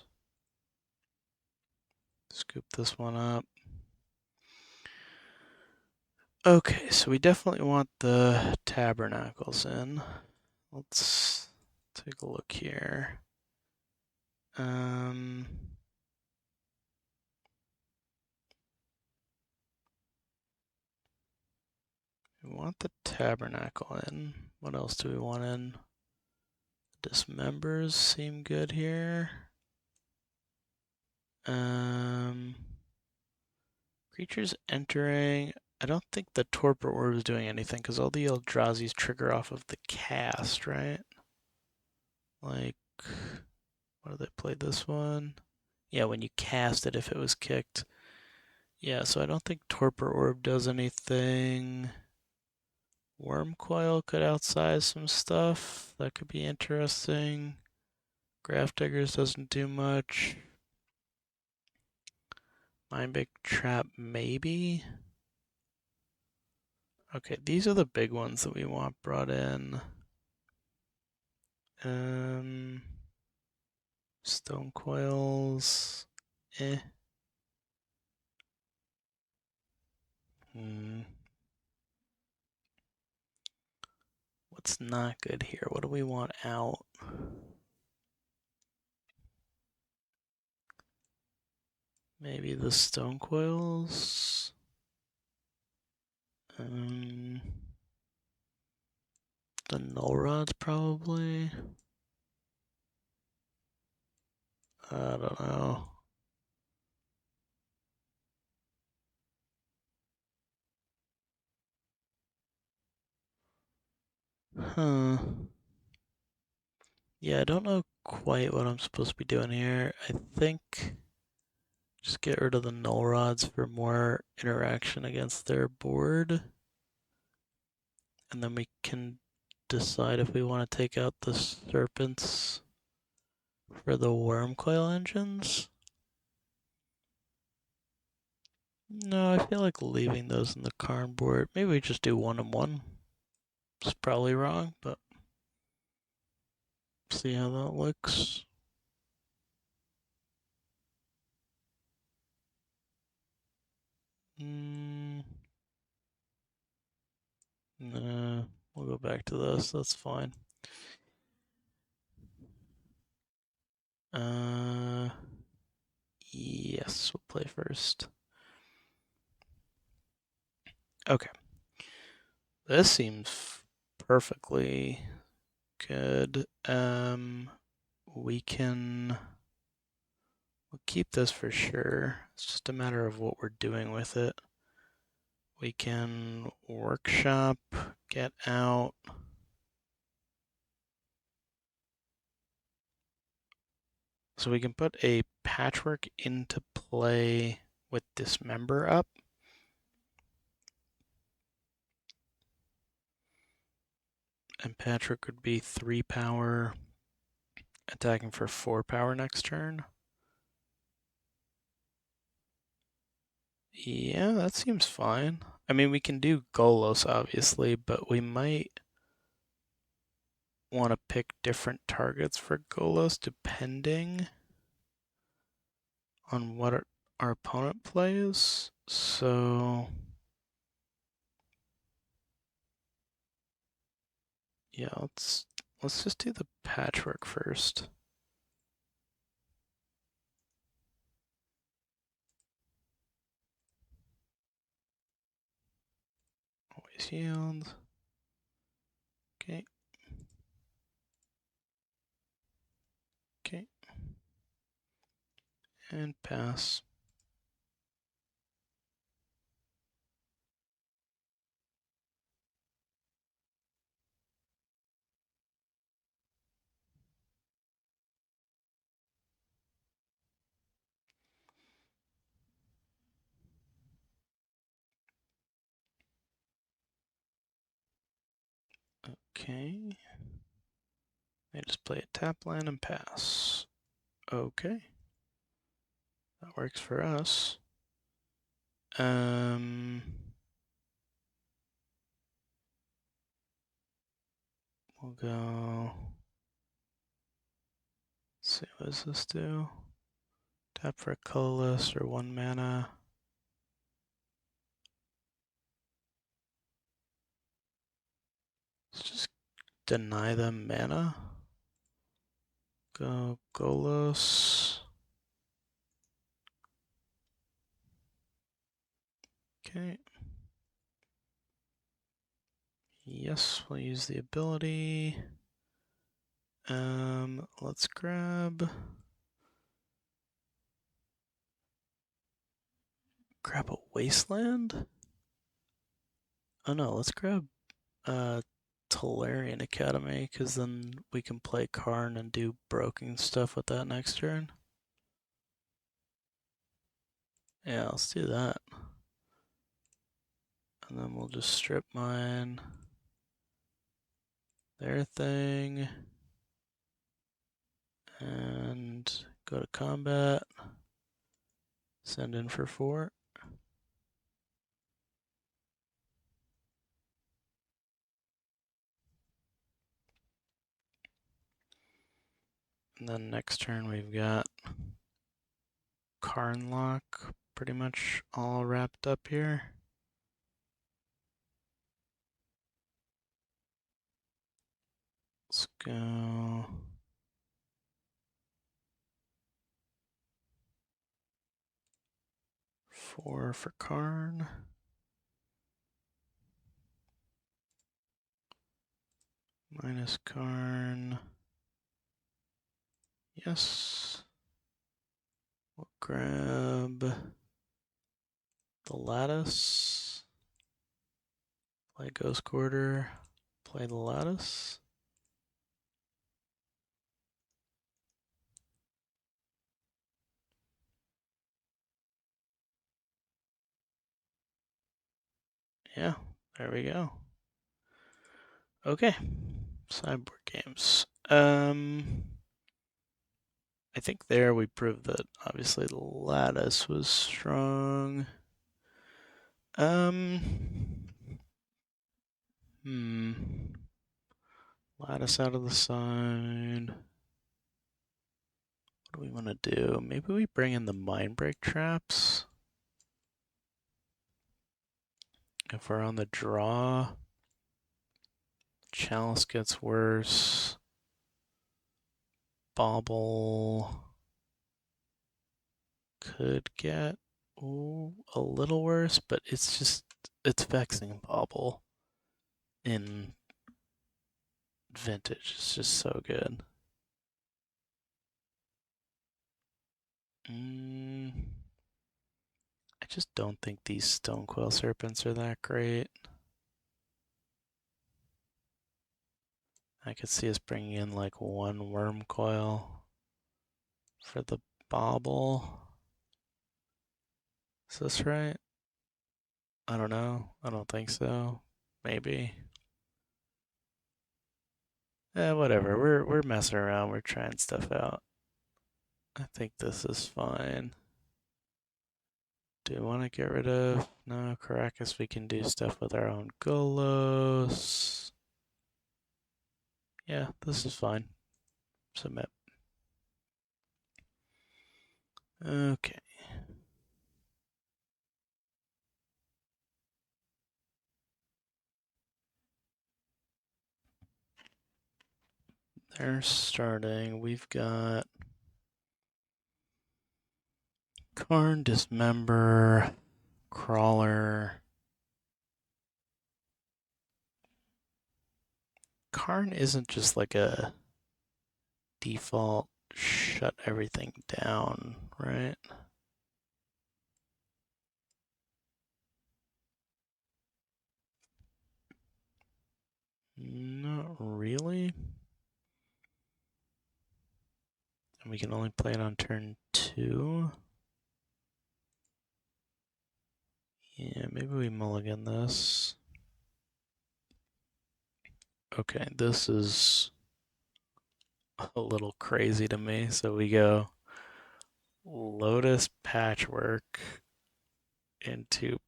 Scoop this one up. Okay, so we definitely want the tabernacles in. Let's take a look here. We want the tabernacle in. What else do we want in? Dismembers seem good here. Creatures entering. I don't think the Torpor Orb is doing anything because all the Eldrazi's trigger off of the cast, right? Like, what do they play this one? Yeah, when you cast it, if it was kicked. Yeah, so I don't think Torpor Orb does anything. Worm Coil could outsize some stuff. That could be interesting. Grafdiggers doesn't do much. Mindbake Trap, maybe? Okay, these are the big ones that we want brought in. Stone Coils. Eh. What's not good here? What do we want out? Maybe the Stone Coils. The Null Rods, probably. I don't know. Huh. Yeah, I don't know quite what I'm supposed to be doing here. I think just get rid of the Null Rods for more interaction against their board. And then we can decide if we want to take out the Serpents for the Worm Coil engines. No, I feel like leaving those in the Karn board. Maybe we just do 1 and 1. It's probably wrong, but see how that looks. Nah, we'll go back to this. That's fine. Yes, we'll play first. Okay. This seems perfectly good. We'll keep this for sure. It's just a matter of what we're doing with it. We can workshop, get out. So we can put a patchwork into play with Dismember up. And patchwork would be 3 power, attacking for 4 power next turn. Yeah, that seems fine. I mean, we can do Golos, obviously, but we might want to pick different targets for Golos depending on what our opponent plays. So, yeah, let's just do the patchwork first. Always yield. Okay. Okay. And pass. Okay. They just play a tap land and pass. Okay. That works for us. We'll go. Let's see, what does this do? Tap for a colorless or 1 mana. Let's just deny them mana. Go Golos. Okay. Yes, we'll use the ability. Let's grab a wasteland. Oh no, let's grab Tolarian Academy, because then we can play Karn and do broken stuff with that next turn. Yeah, let's do that. And then we'll just strip mine their thing and go to combat. Send in for 4. And then next turn we've got Karn lock pretty much all wrapped up here. Let's go. Four for Karn. Minus Karn. Yes. We'll grab the lattice. Play Ghost Quarter. Play the lattice. Yeah, there we go. Okay, sideboard games. I think there we proved that obviously the lattice was strong. Lattice out of the side. What do we want to do? Maybe we bring in the Mindbreak traps. If we're on the draw, Chalice gets worse. Bauble could get a little worse, but it's vexing Bauble in Vintage. It's just so good. I just don't think these Stonecoil Serpents are that great. I could see us bringing in like 1 Worm Coil for the Bauble. Is this right? I don't know. I don't think so. Maybe. Whatever. We're messing around. We're trying stuff out. I think this is fine. Do we want to get rid of... No, Caracas, we can do stuff with our own Golos. Yeah, this is fine. Submit. Okay. They're starting. We've got Karn, Dismember, Crawler. Karn isn't just like a default shut everything down, right? Not really. And we can only play it on turn 2. Yeah, maybe we mulligan this. Okay, this is a little crazy to me. So we go Lotus Patchwork into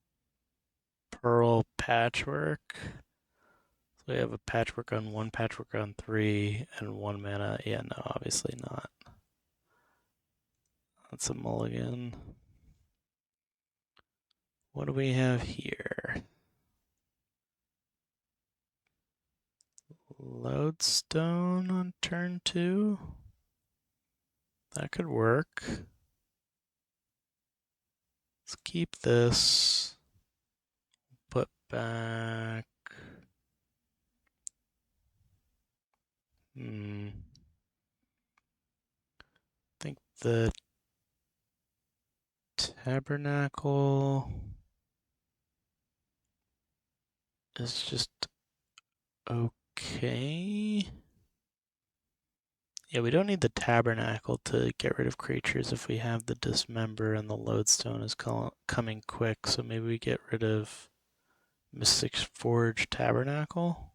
Pearl Patchwork. So we have a Patchwork on 1, Patchwork on 3, and 1 mana. Yeah, no, obviously not. That's a mulligan. What do we have here? Lodestone on turn 2? That could work. Let's keep this. Put back. I think the Tabernacle is just okay. Yeah, we don't need the Tabernacle to get rid of creatures if we have the Dismember and the Lodestone is coming quick, so maybe we get rid of Mystic Forge Tabernacle.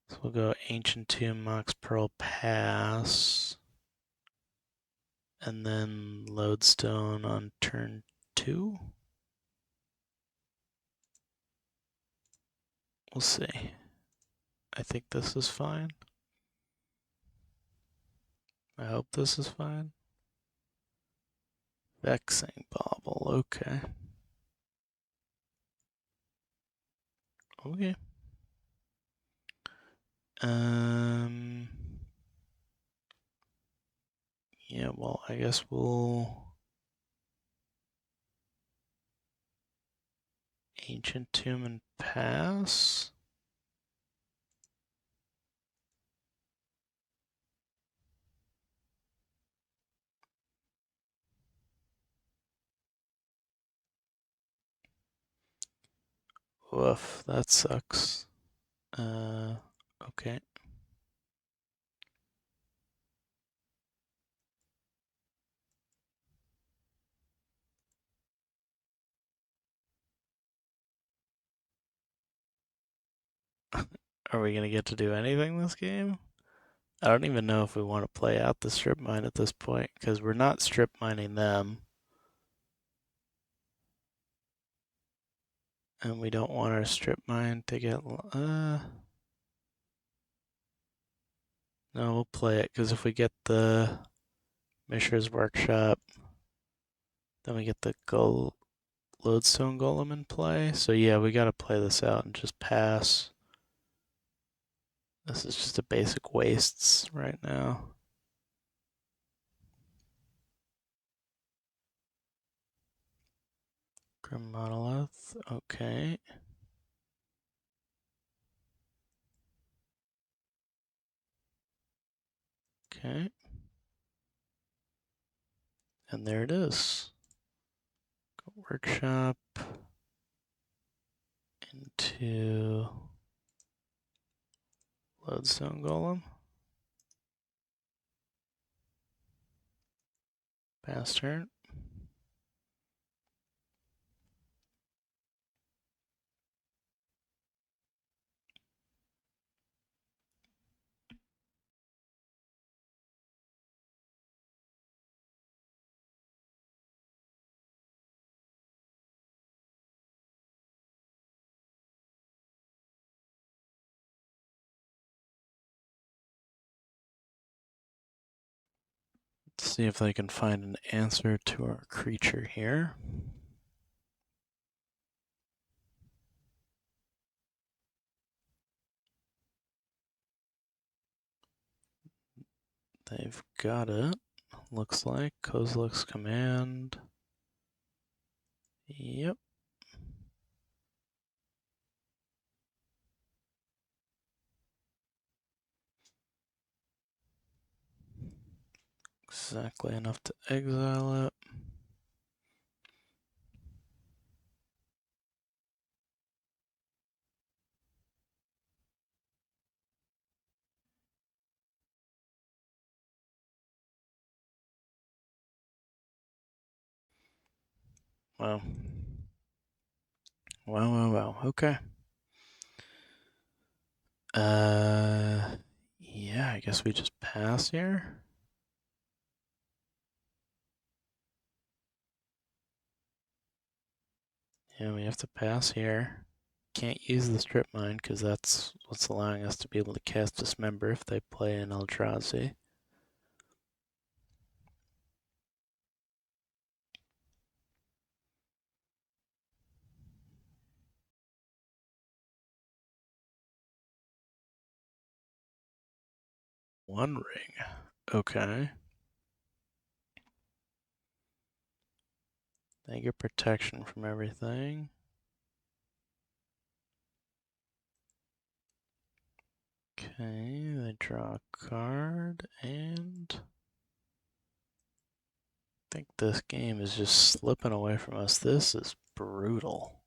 So we'll go Ancient Tomb, Mox Pearl, pass. And then Lodestone on turn 2. We'll see. I think this is fine. I hope this is fine. Vexing Bauble, okay. Okay. Yeah, well, I guess we'll Ancient Tomb and pass. Woof, that sucks. Okay. Are we gonna get to do anything this game? I don't even know if we want to play out the strip mine at this point, because we're not strip mining them. And we don't want our strip mine to get... No, we'll play it, because if we get the Mishra's Workshop, then we get the Lodestone Golem in play. So yeah, we gotta play this out and just pass. This is just a basic wastes right now. Grim Monolith, okay. Okay. And there it is. Go Workshop into Lodestone Golem. Pass turn. Let's see if I can find an answer to our creature here. They've got it. Looks like Kozilek's command. Yep. Exactly enough to exile it. Wow. Wow. Okay. Yeah, I guess we just pass here. Yeah, we have to pass here. Can't use the strip mine because that's what's allowing us to be able to cast Dismember if they play an Eldrazi. One ring. Okay. They get protection from everything. Okay, they draw a card, and I think this game is just slipping away from us. This is brutal.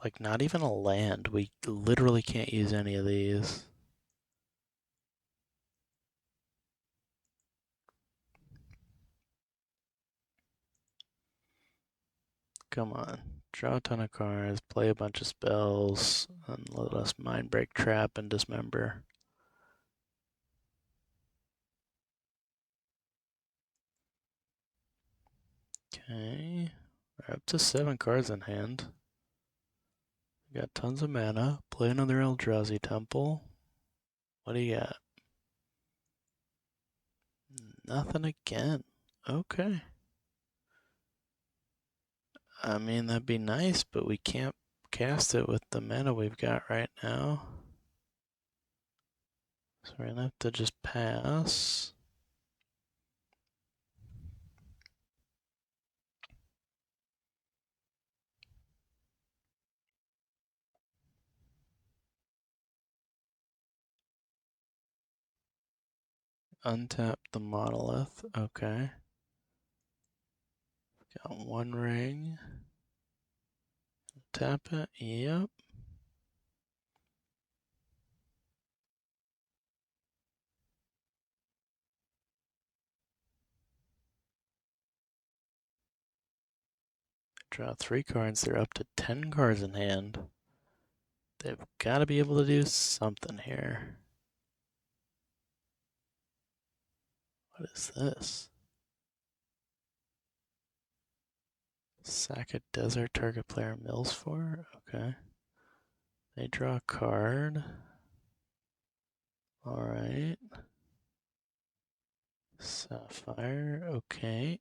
Like, not even a land. We literally can't use any of these. Come on. Draw a ton of cards, play a bunch of spells, and let us mind break, trap, and dismember. Okay. We're up to 7 cards in hand. We got tons of mana. Play another Eldrazi Temple. What do you got? Nothing again. Okay. I mean, that'd be nice, but we can't cast it with the mana we've got right now. So we're gonna have to just pass. Untap the monolith. Okay. Got one ring. Tap it. Yep. Draw 3 cards. They're up to 10 cards in hand. They've got to be able to do something here. What is this? Sack a desert target player mills for? Okay. They draw a card. Alright. Sapphire. Okay.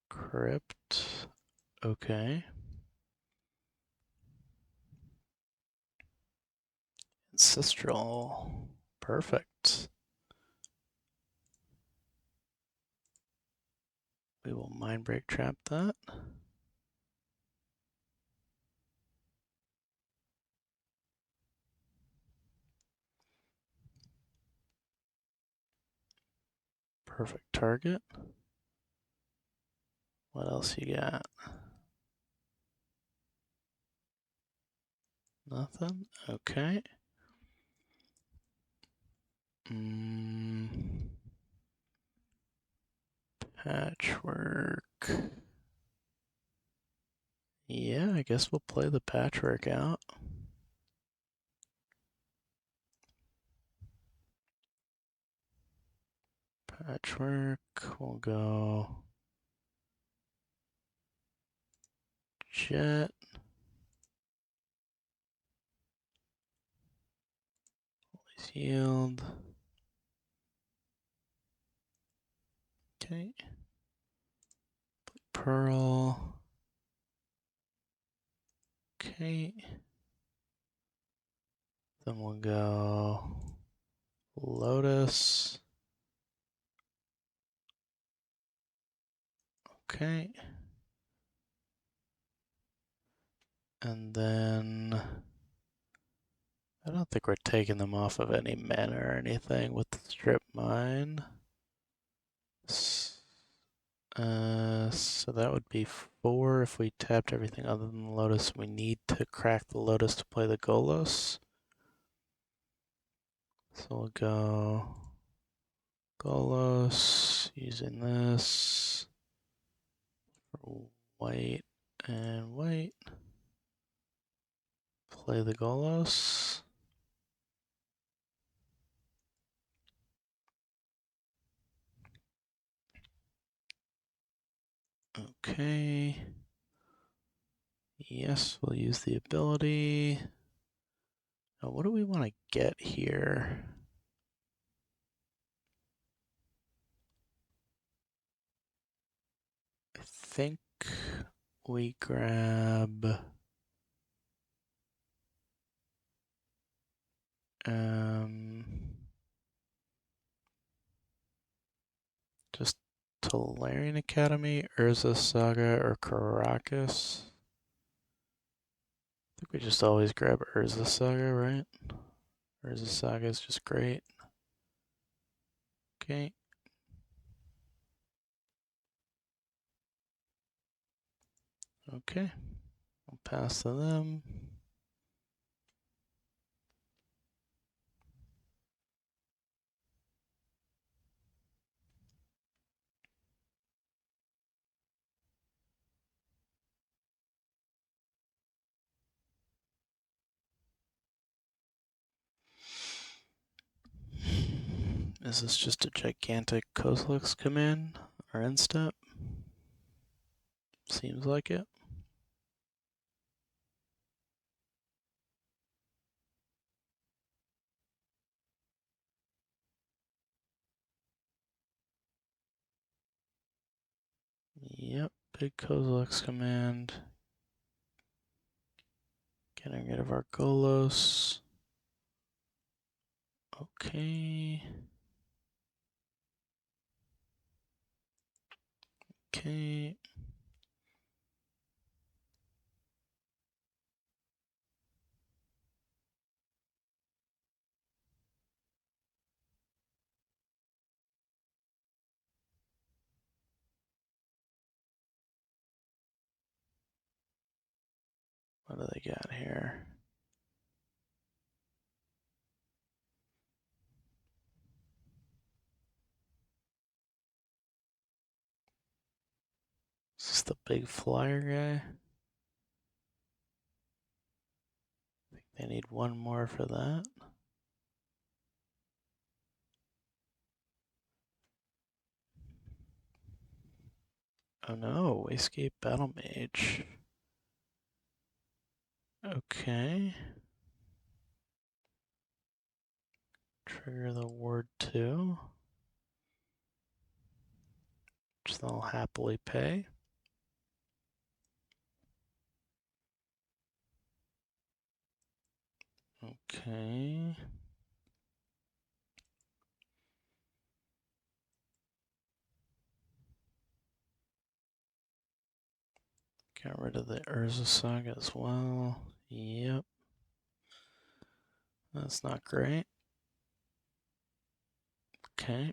Crypt. Okay. Ancestral. Perfect. We will mind break trap that. Perfect target. What else you got? Nothing? Okay. Patchwork. Yeah, I guess we'll play the patchwork out. Patchwork, we'll go jet. Yield. Okay. Pearl. Okay. Then we'll go Lotus. Okay. And then I don't think we're taking them off of any mana or anything with the strip mine. So that would be 4 if we tapped everything other than the Lotus. We need to crack the Lotus to play the Golos. So we'll go Golos using this for white and white. play the Golos. Okay. Yes, we'll use the ability. Now, what do we want to get here? I think we grab just Tolarian Academy, Urza Saga, or Caracas. I think we just always grab Urza Saga, right? Urza Saga is just great. Okay. Okay. I'll pass to them. Is this just a gigantic Kozilek's command or instep? Seems like it. Yep, big Kozilek's command. Getting rid of our Golos. Okay. Okay. What do they got here? Is this the big flyer guy? I think they need one more for that. Oh no, Wastecape Battle Mage. Okay. Trigger the ward 2. Which they'll happily pay. Okay. Got rid of the Urza Saga as well. Yep. That's not great. Okay.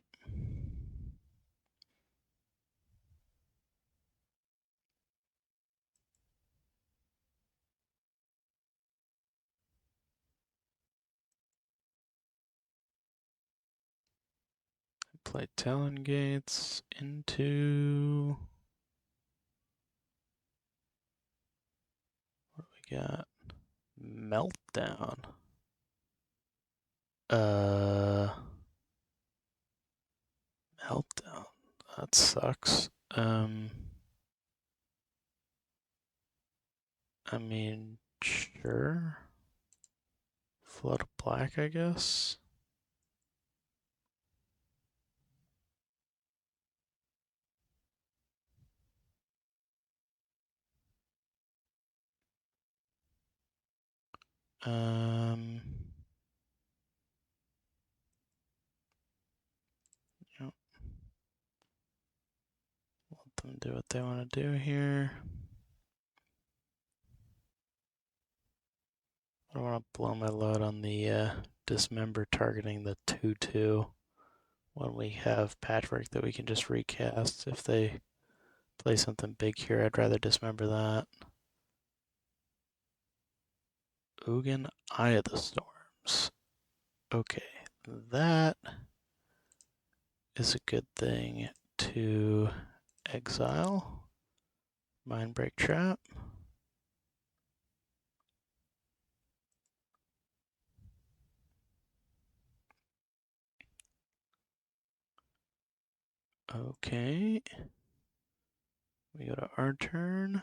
Play Talon Gates into... What do we got? Meltdown. Meltdown. That sucks. I mean, sure. Flood of Black, I guess. Yep. Let them do what they want to do here. I don't want to blow my load on the dismember targeting the 2/2 when we have patchwork that we can just recast. If they play something big here, I'd rather dismember that. Ugin, Eye of the Storms. Okay, that is a good thing to exile. Mindbreak Trap. Okay. We go to our turn.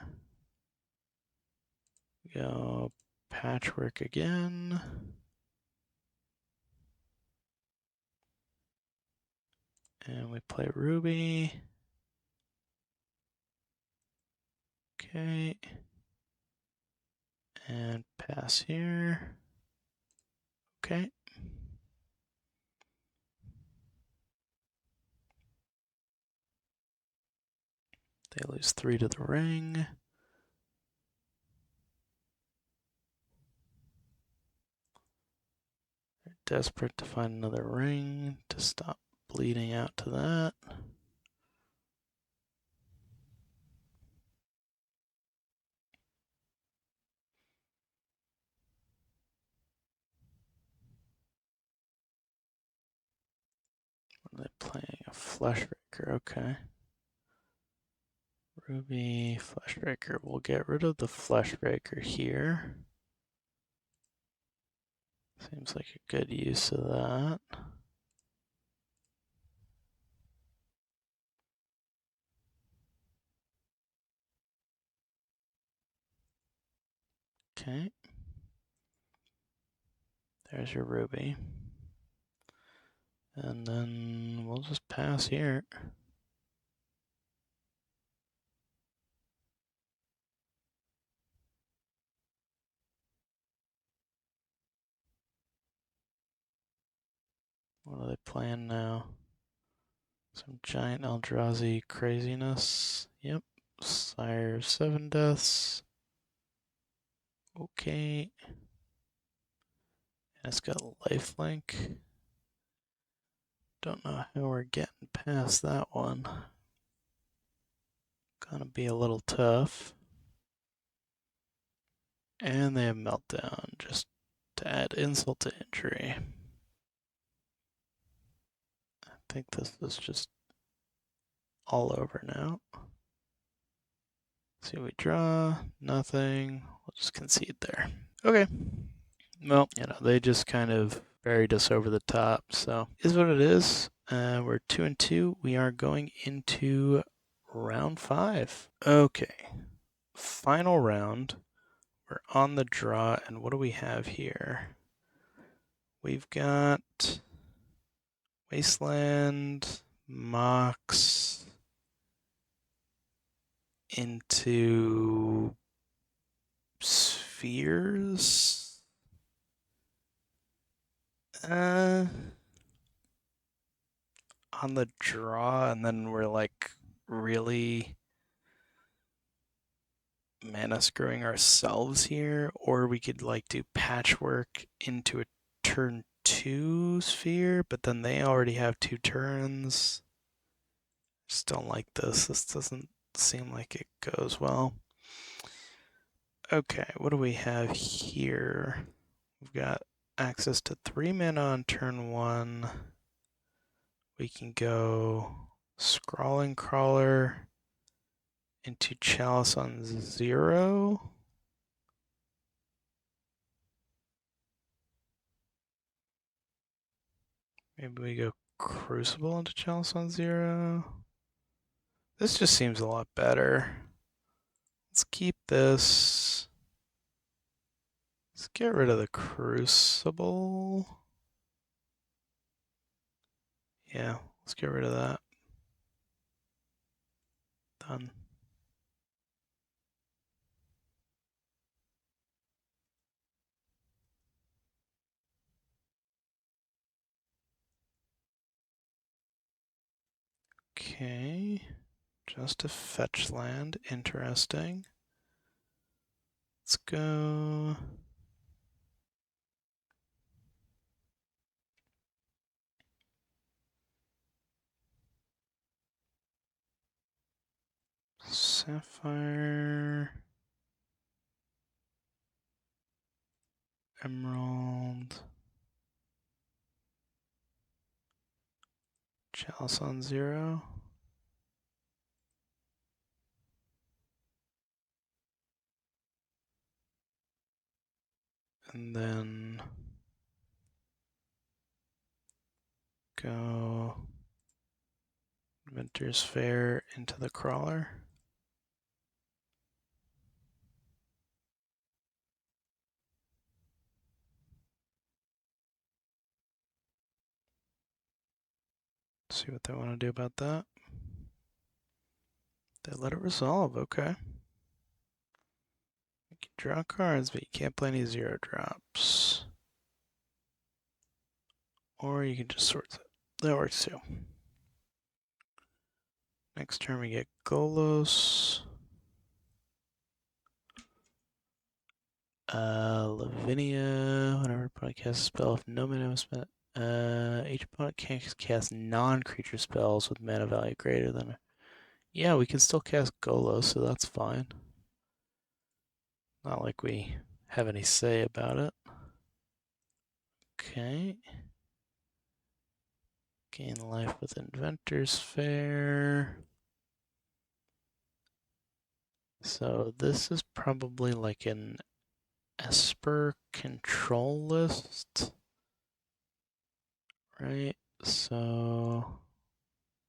We go patchwork again. And we play Ruby. Okay. And pass here. Okay. They lose 3 to the ring. They're desperate to find another ring to stop bleeding out to that. What are they playing? A Fleshbreaker, okay. Ruby, Fleshbreaker. We'll get rid of the Fleshbreaker here. Seems like a good use of that. Okay. There's your Ruby. And then we'll just pass here. What are they playing now? Some giant Eldrazi craziness. Yep. Sire 7 deaths. Okay. And it's got lifelink. Don't know how we're getting past that one. Gonna be a little tough. And they have meltdown just to add insult to injury. I think this is just all over now. See, we draw, nothing. We'll just concede there. Okay. Well, they just kind of buried us over the top, so is what it is. We're 2-2. We are going into round 5. Okay. Final round. We're on the draw, and what do we have here? We've got Wasteland, Mox, into Spheres. On the draw, and then we're like really mana screwing ourselves here, or we could like do patchwork into a turn 2 sphere, but then they already have 2 turns. Just don't like this. This doesn't seem like it goes well. Okay, what do we have here? We've got access to 3 mana on turn 1. We can go Scrawling Crawler into Chalice on 0. Maybe we go Crucible into Chalice on 0. This just seems a lot better. Let's keep this. Let's get rid of the Crucible. Yeah, let's get rid of that. Done. Okay. Just a fetch land. Interesting. Let's go. Sapphire. Emerald. Chalice on 0. And then go Inventor's Fair into the crawler. See what they want to do about that. They let it resolve, okay. You can draw cards, but you can't play any 0-drops. Or you can just sort it. That works too. Next turn we get Golos. Lavinia, whenever opponent casts a spell, if no mana was spent, each opponent can cast non-creature spells with mana value greater than. Yeah, we can still cast Golos, so that's fine. Not like we have any say about it. Okay. Gain life with Inventor's Fair. So this is probably like an Esper control list, right? So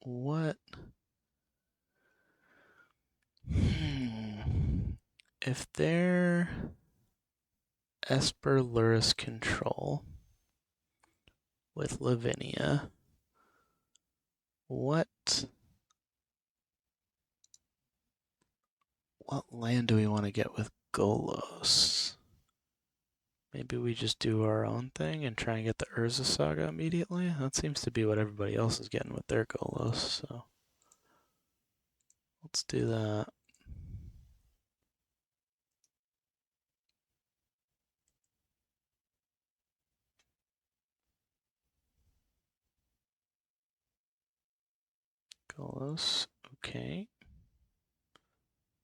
what? If they're Esper Luris control with Lavinia, what land do we want to get with Golos? Maybe we just do our own thing and try and get the Urza Saga immediately? That seems to be what everybody else is getting with their Golos, so let's do that. Golos, okay.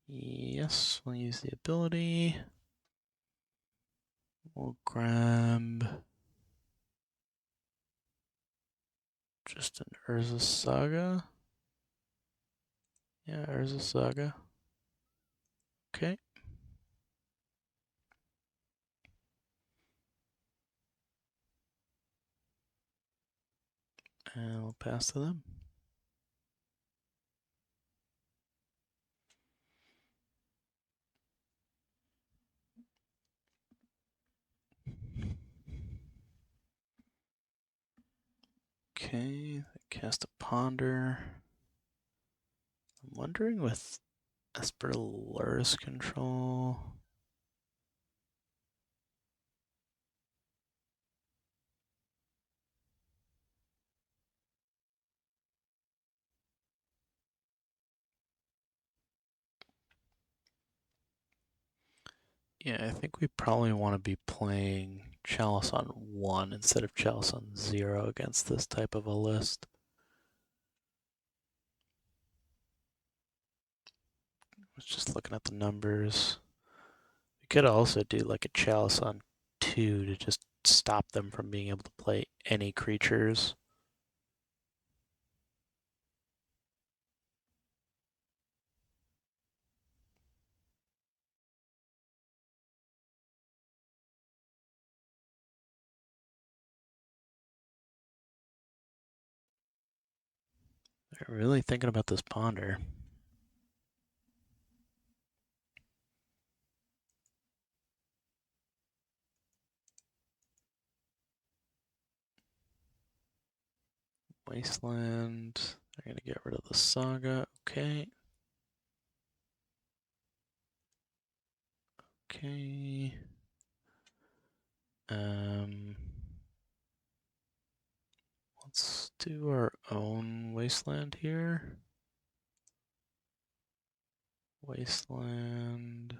Yes, we'll use the ability. We'll grab just an Urza Saga. Yeah, Urza Saga. Okay. And we'll pass to them. Okay, cast a Ponder. I'm wondering with Esper Luris control. Yeah, I think we probably want to be playing Chalice on 1 instead of Chalice on 0 against this type of a list. I was just looking at the numbers. We could also do like a Chalice on 2 to just stop them from being able to play any creatures. They're really thinking about this Ponder. Wasteland. They're going to get rid of the Saga. Okay. Okay. Let's do our own Wasteland here. Wasteland.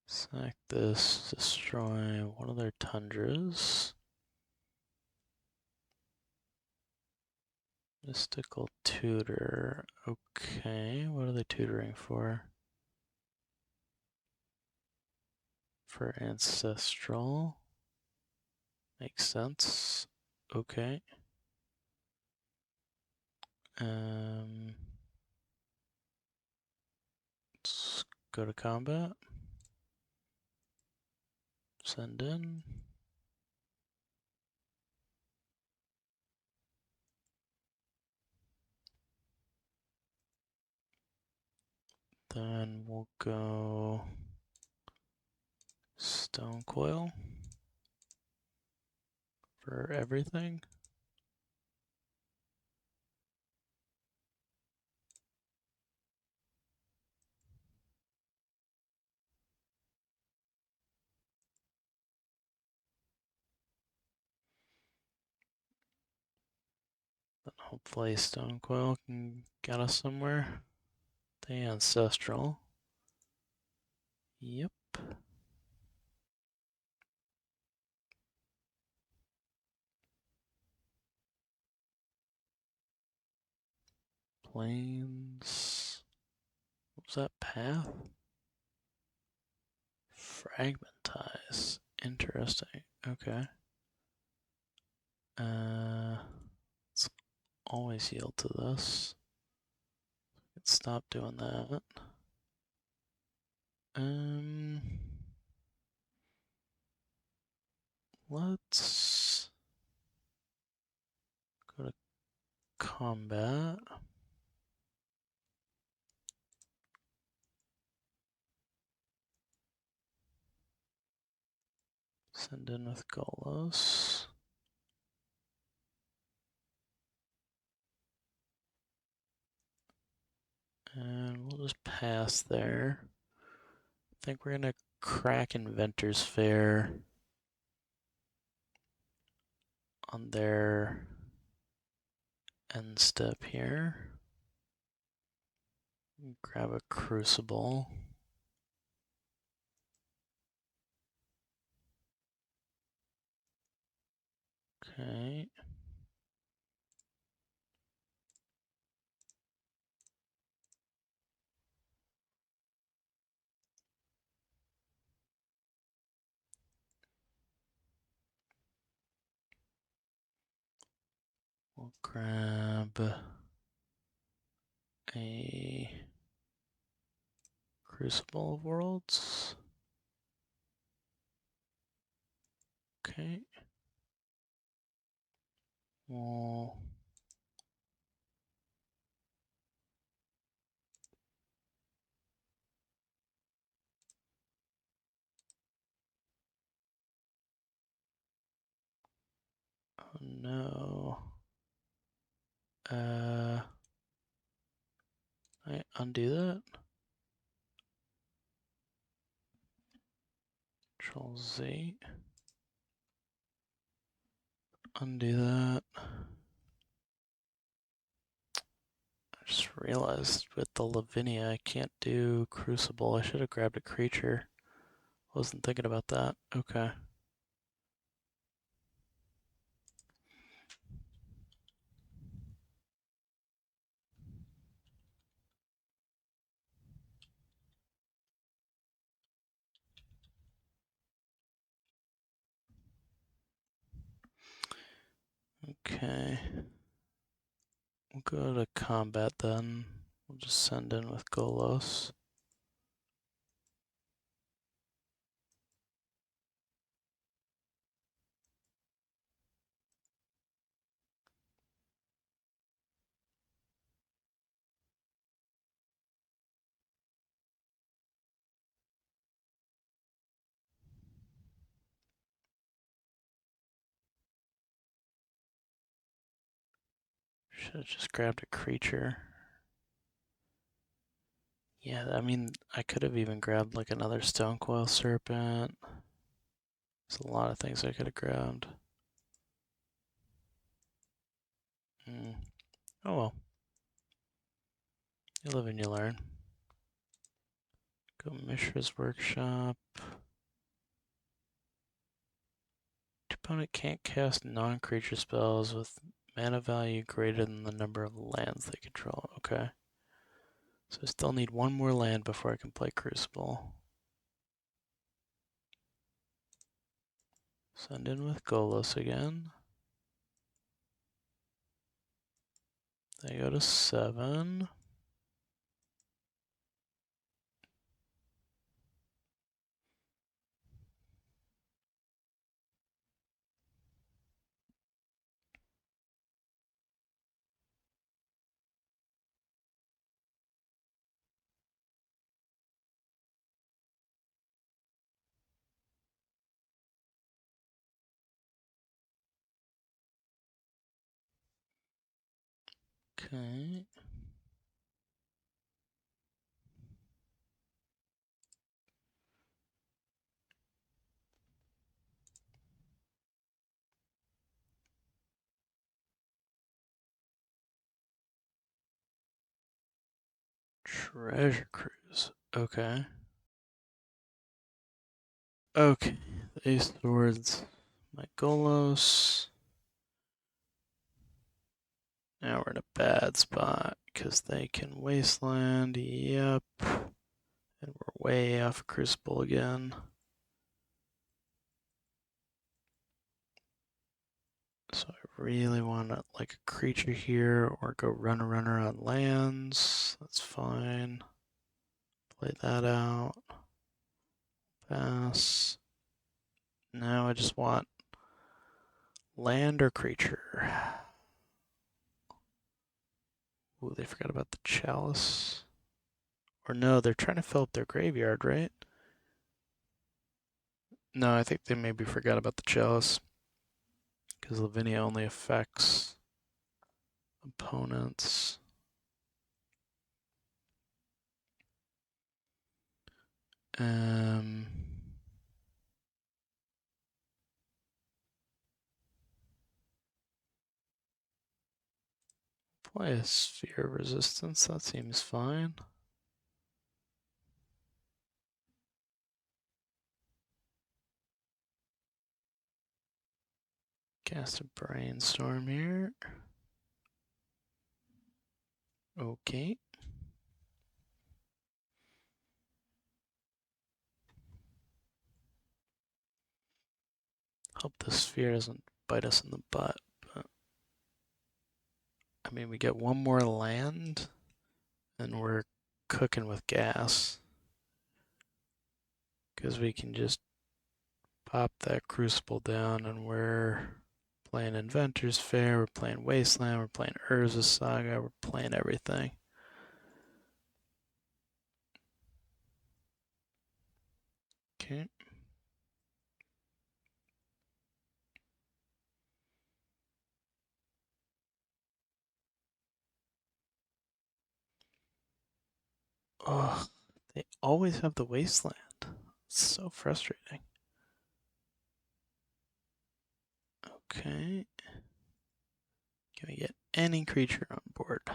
Sack this, destroy one of their tundras. Mystical tutor. Okay, what are they tutoring for? For ancestral. Makes sense. Okay. Let's go to combat. Send in. Then we'll go stone coil for everything. Then hopefully stone coil can get us somewhere. The ancestral. Yep. Planes. What was that path? Fragmentize. Interesting. Okay. Let's always yield to this. Let's stop doing that. Let's go to combat. Send in with Golos. And we'll just pass there. I think we're gonna crack Inventor's Fair on their end step here. Grab a Crucible. Okay. We'll grab a Crucible of Worlds. Okay. We'll oh no. I undo that. Control Z. Undo that. I just realized with the Lavinia I can't do Crucible. I should have grabbed a creature. Wasn't thinking about that. Okay. Okay. We'll go to combat then. We'll just send in with Golos. Should have just grabbed a creature. Yeah, I mean, I could have even grabbed like another Stonecoil Serpent. There's a lot of things I could have grabbed. Oh well. You live and you learn. Go Mishra's Workshop. Opponent can't cast non-creature spells with mana value greater than the number of lands they control. Okay. So I still need one more land before I can play Crucible. Send in with Golos again. They go to 7. Okay. Treasure Cruise. Okay. Okay. The Ace of Swords. My Golos. Now we're in a bad spot because they can Wasteland. Yep. And we're way off Crucible again. So I really want like a creature here or go runner on lands. That's fine. Play that out. Pass. Now I just want land or creature. Ooh, they forgot about the Chalice. Or no, they're trying to fill up their graveyard, right? No, I think they maybe forgot about the Chalice. Because Lavinia only affects opponents. Play a Sphere of Resistance, that seems fine. Cast a Brainstorm here. Okay. Hope the Sphere doesn't bite us in the butt, but I mean, we get one more land and we're cooking with gas. Because we can just pop that Crucible down and we're playing Inventor's Fair, we're playing Wasteland, we're playing Urza Saga, we're playing everything. Okay. Oh, they always have the Wasteland. It's so frustrating. Okay. Can we get any creature on board?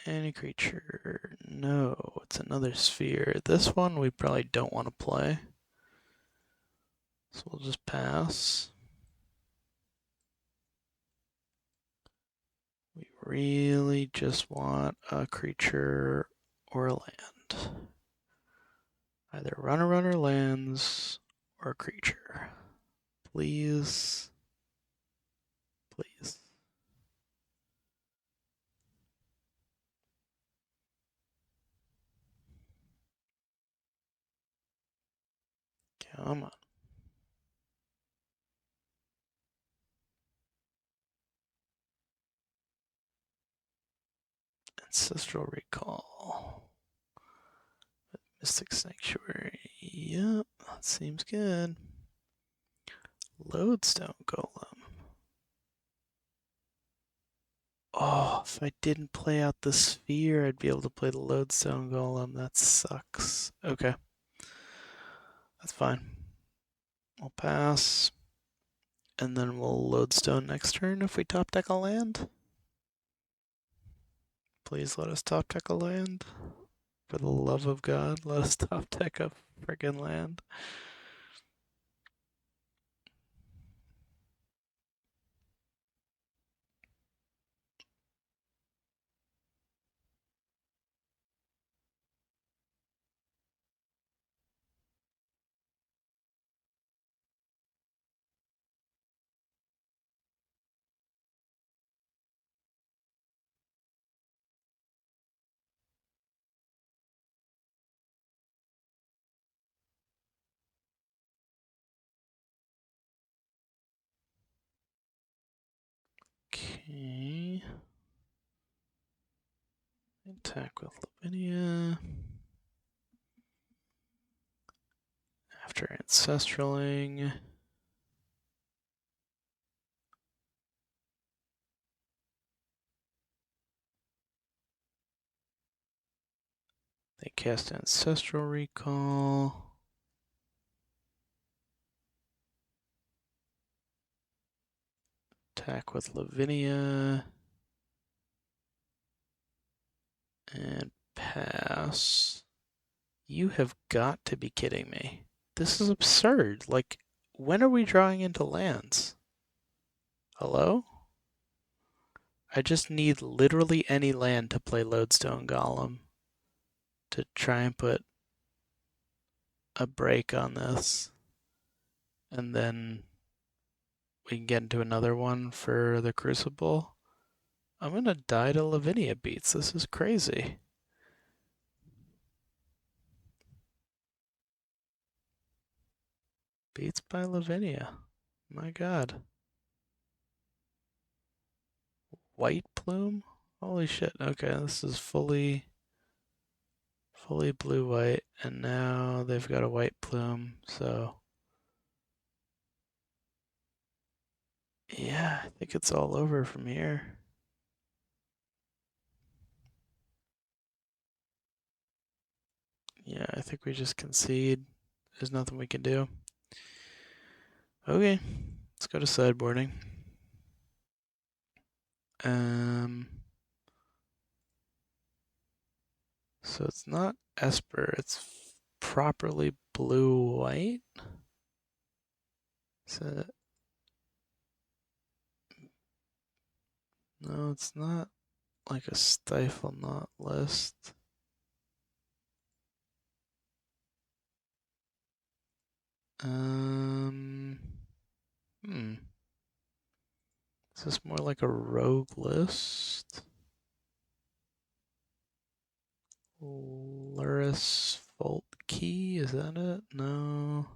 Any creature. No, it's another Sphere. This one we probably don't want to play. So we'll just pass. We really just want a creature or a land. Either runner lands or a creature. Please. Please. Come on. Ancestral Recall. Mystic Sanctuary. Yep, that seems good. Lodestone Golem. Oh, if I didn't play out the Sphere, I'd be able to play the Lodestone Golem. That sucks. Okay. That's fine. I'll pass. And then we'll Lodestone next turn if we top deck a land. Please let us top deck a land. For the love of God, let us top deck a friggin' land. Okay. Attack with Lavinia. After Ancestraling. They cast Ancestral Recall. Attack with Lavinia. And pass. You have got to be kidding me. This is absurd. Like, when are we drawing into lands? Hello? I just need literally any land to play Lodestone Golem to try and put a break on this. And then we can get into another one for the Crucible. I'm gonna die to Lavinia Beats. This is crazy. Beats by Lavinia. My god. White Plume? Holy shit. Okay, this is fully blue-white, and now they've got a white plume, so yeah, I think it's all over from here. Yeah, I think we just concede. There's nothing we can do. Okay, let's go to sideboarding. So it's not Esper, it's properly blue-white. So, no, it's not like a Stifle Knot list. Is this more like a rogue list? Luris Volt Key, is that it? No.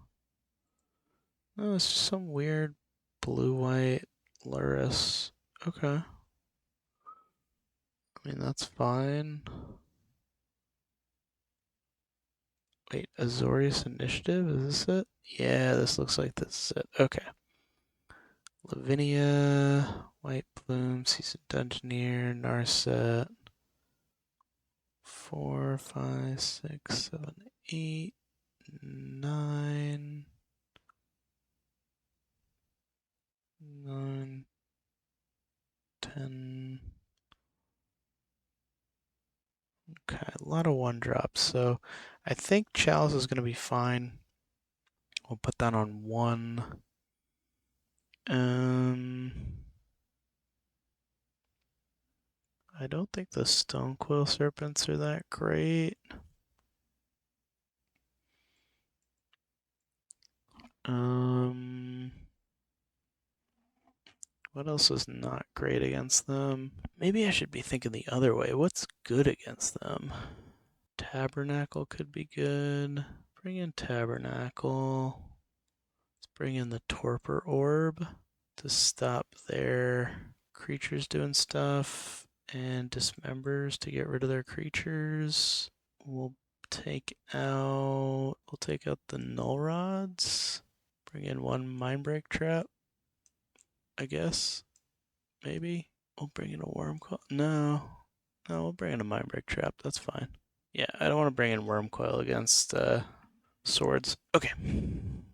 No, it's just some weird blue-white Luris. Okay. I mean, that's fine. Wait, Azorius Initiative? Is this it? Yeah, this looks like this is it. Okay. Lavinia, White Plume, Seasoned Dungeoneer, Narset. 4, 5, 6, 7, 8, 9. 9, 10. Okay, a lot of one drops. So I think Chalice is going to be fine. We'll put that on 1. I don't think the Stonequill Serpents are that great. What else is not great against them? Maybe I should be thinking the other way. What's good against them? Tabernacle could be good. Bring in Tabernacle. Let's bring in the Torpor Orb to stop their creatures doing stuff, and Dismembers to get rid of their creatures. We'll take out the Null Rods. Bring in 1 Mindbreak Trap, I guess. Maybe. We'll bring in a Wormcoil. No, we'll bring in a Mindbreak Trap. That's fine. Yeah, I don't want to bring in Wormcoil against swords. Okay.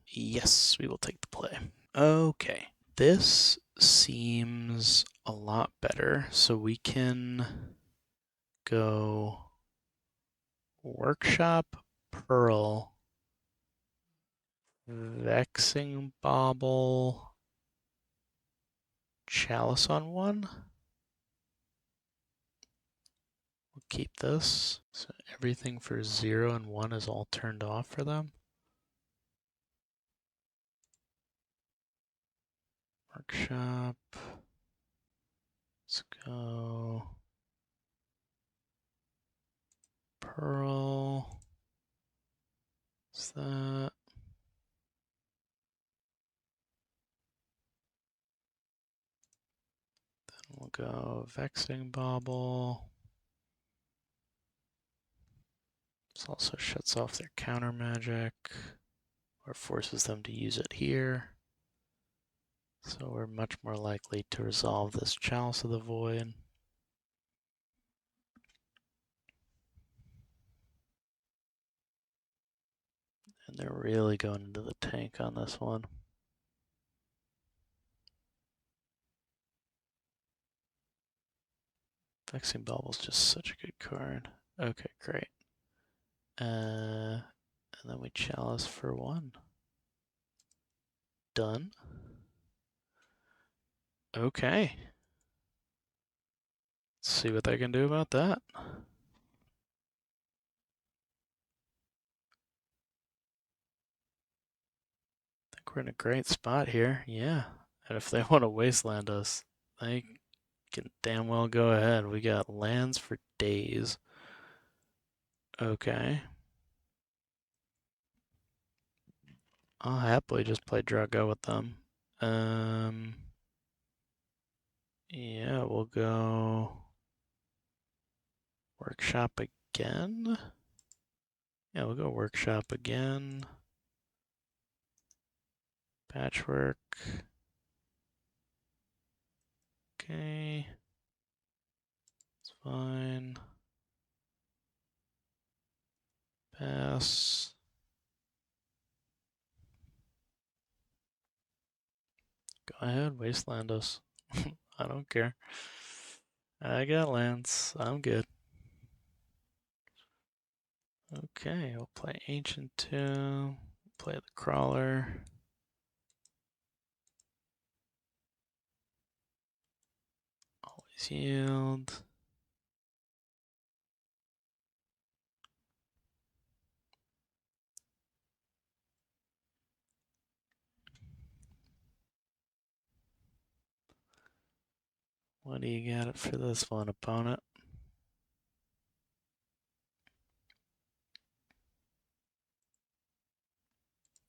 Yes, we will take the play. Okay. This seems a lot better. So we can go Workshop, Pearl, Vexing Bauble, Chalice on 1. We'll keep this. So everything for 0 and 1 is all turned off for them. Workshop. Let's go Pearl. What's that? Then we'll go Vexing Bauble. This also shuts off their counter magic or forces them to use it here. So we're much more likely to resolve this Chalice of the Void. They're really going into the tank on this one. Vexing Bubble's just such a good card. Okay, great. And then we chalice for 1. Done. Okay. Let's see what they can do about that. I think we're in a great spot here. Yeah. And if they want to wasteland us, they can damn well go ahead. We got lands for days. Okay. I'll happily just play Drago with them. Yeah, we'll go workshop again. Yeah, we'll go workshop again. Patchwork. Okay. It's fine. Pass. Go ahead, wasteland us. I don't care. I got lands. I'm good. Okay, we'll play Ancient 2. Play the Crawler. Always yield. What do you got for this one, opponent?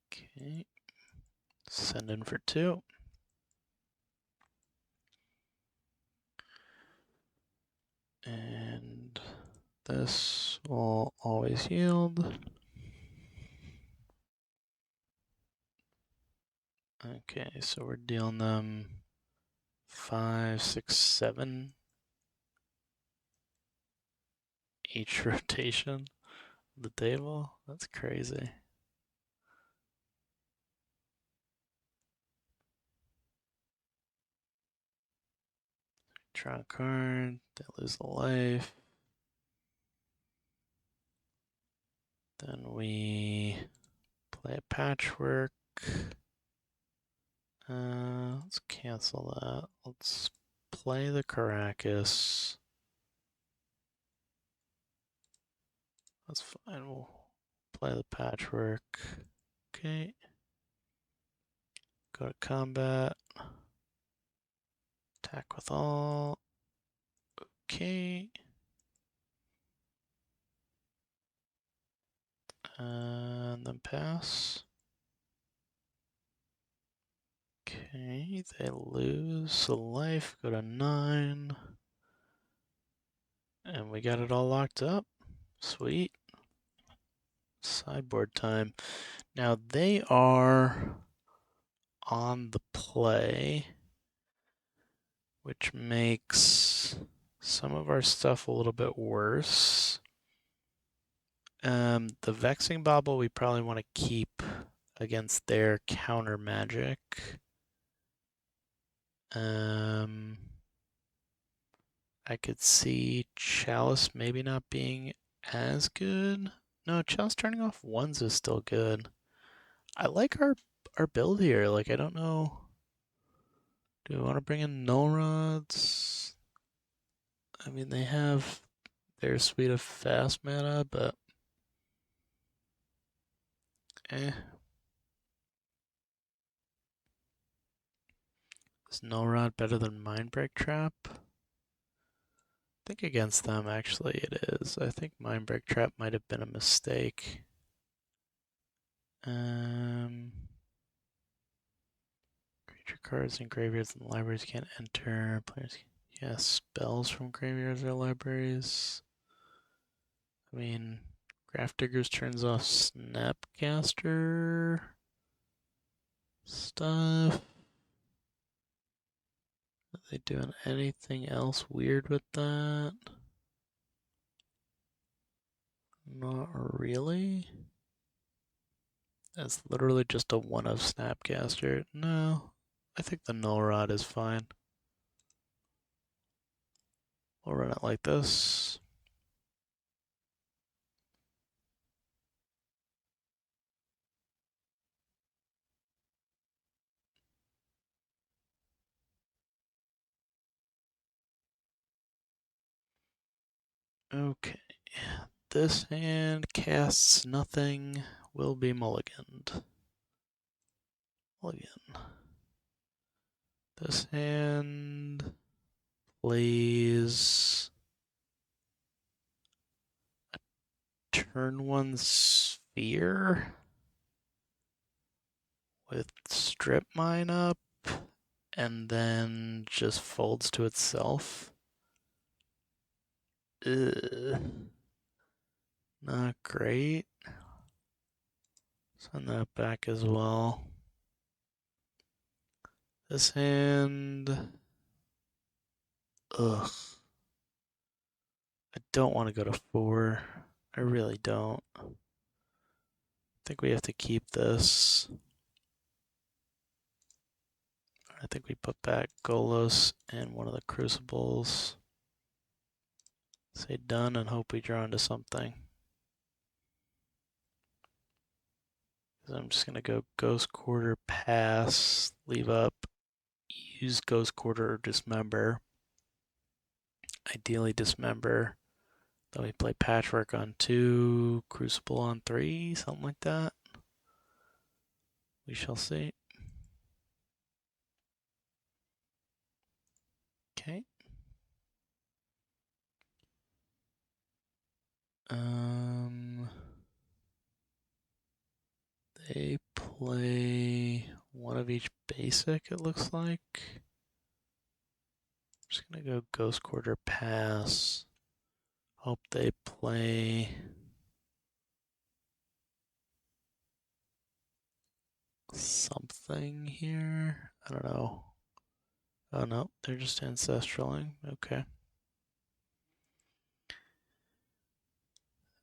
Okay. Send in for 2. And this will always yield. Okay, so we're dealing them 5, 6, 7 each rotation of the table. That's crazy. Draw a card, they lose a life. Then we play a patchwork. Let's cancel that. Let's play the Caracas. That's fine. We'll play the patchwork. Okay. Go to combat. Attack with all. Okay. And then pass. Okay, they lose a life, go to 9. And we got it all locked up. Sweet. Sideboard time. Now they are on the play, which makes some of our stuff a little bit worse. The Vexing Bauble we probably want to keep against their counter magic. I could see Chalice maybe not being as good. No, Chalice turning off 1s is still good. I like our build here. Like, I don't know. Do we want to bring in Null Rods? I mean, they have their suite of fast mana, but eh. Is Null Rod better than Mindbreak Trap? I think against them, actually, it is. I think Mindbreak Trap might have been a mistake. Creature cards in graveyards and libraries can't enter. Players can cast spells from graveyards or libraries. I mean, Grafdigger's turns off Snapcaster stuff. Are they doing anything else weird with that? Not really. It's literally just a one of Snapcaster. No, I think the null rod is fine. We'll run it like this. Okay, this hand casts nothing, will be mulliganed. Mulligan. This hand plays a turn one sphere with strip mine up and then just folds to itself. Ugh. Not great. Send that back as well. This hand. Ugh. I don't want to go to 4. I really don't. I think we have to keep this. I think we put back Golos and one of the Crucibles. Say done and hope we draw into something. I'm just going to go Ghost Quarter, pass, leave up, use Ghost Quarter or Dismember. Ideally Dismember. Then we play Patchwork on 2, Crucible on 3, something like that. We shall see. Okay. They play one of each basic, it looks like. I'm just gonna go Ghost Quarter, pass. Hope they play something here. I don't know. Oh no, they're just ancestraling. Okay.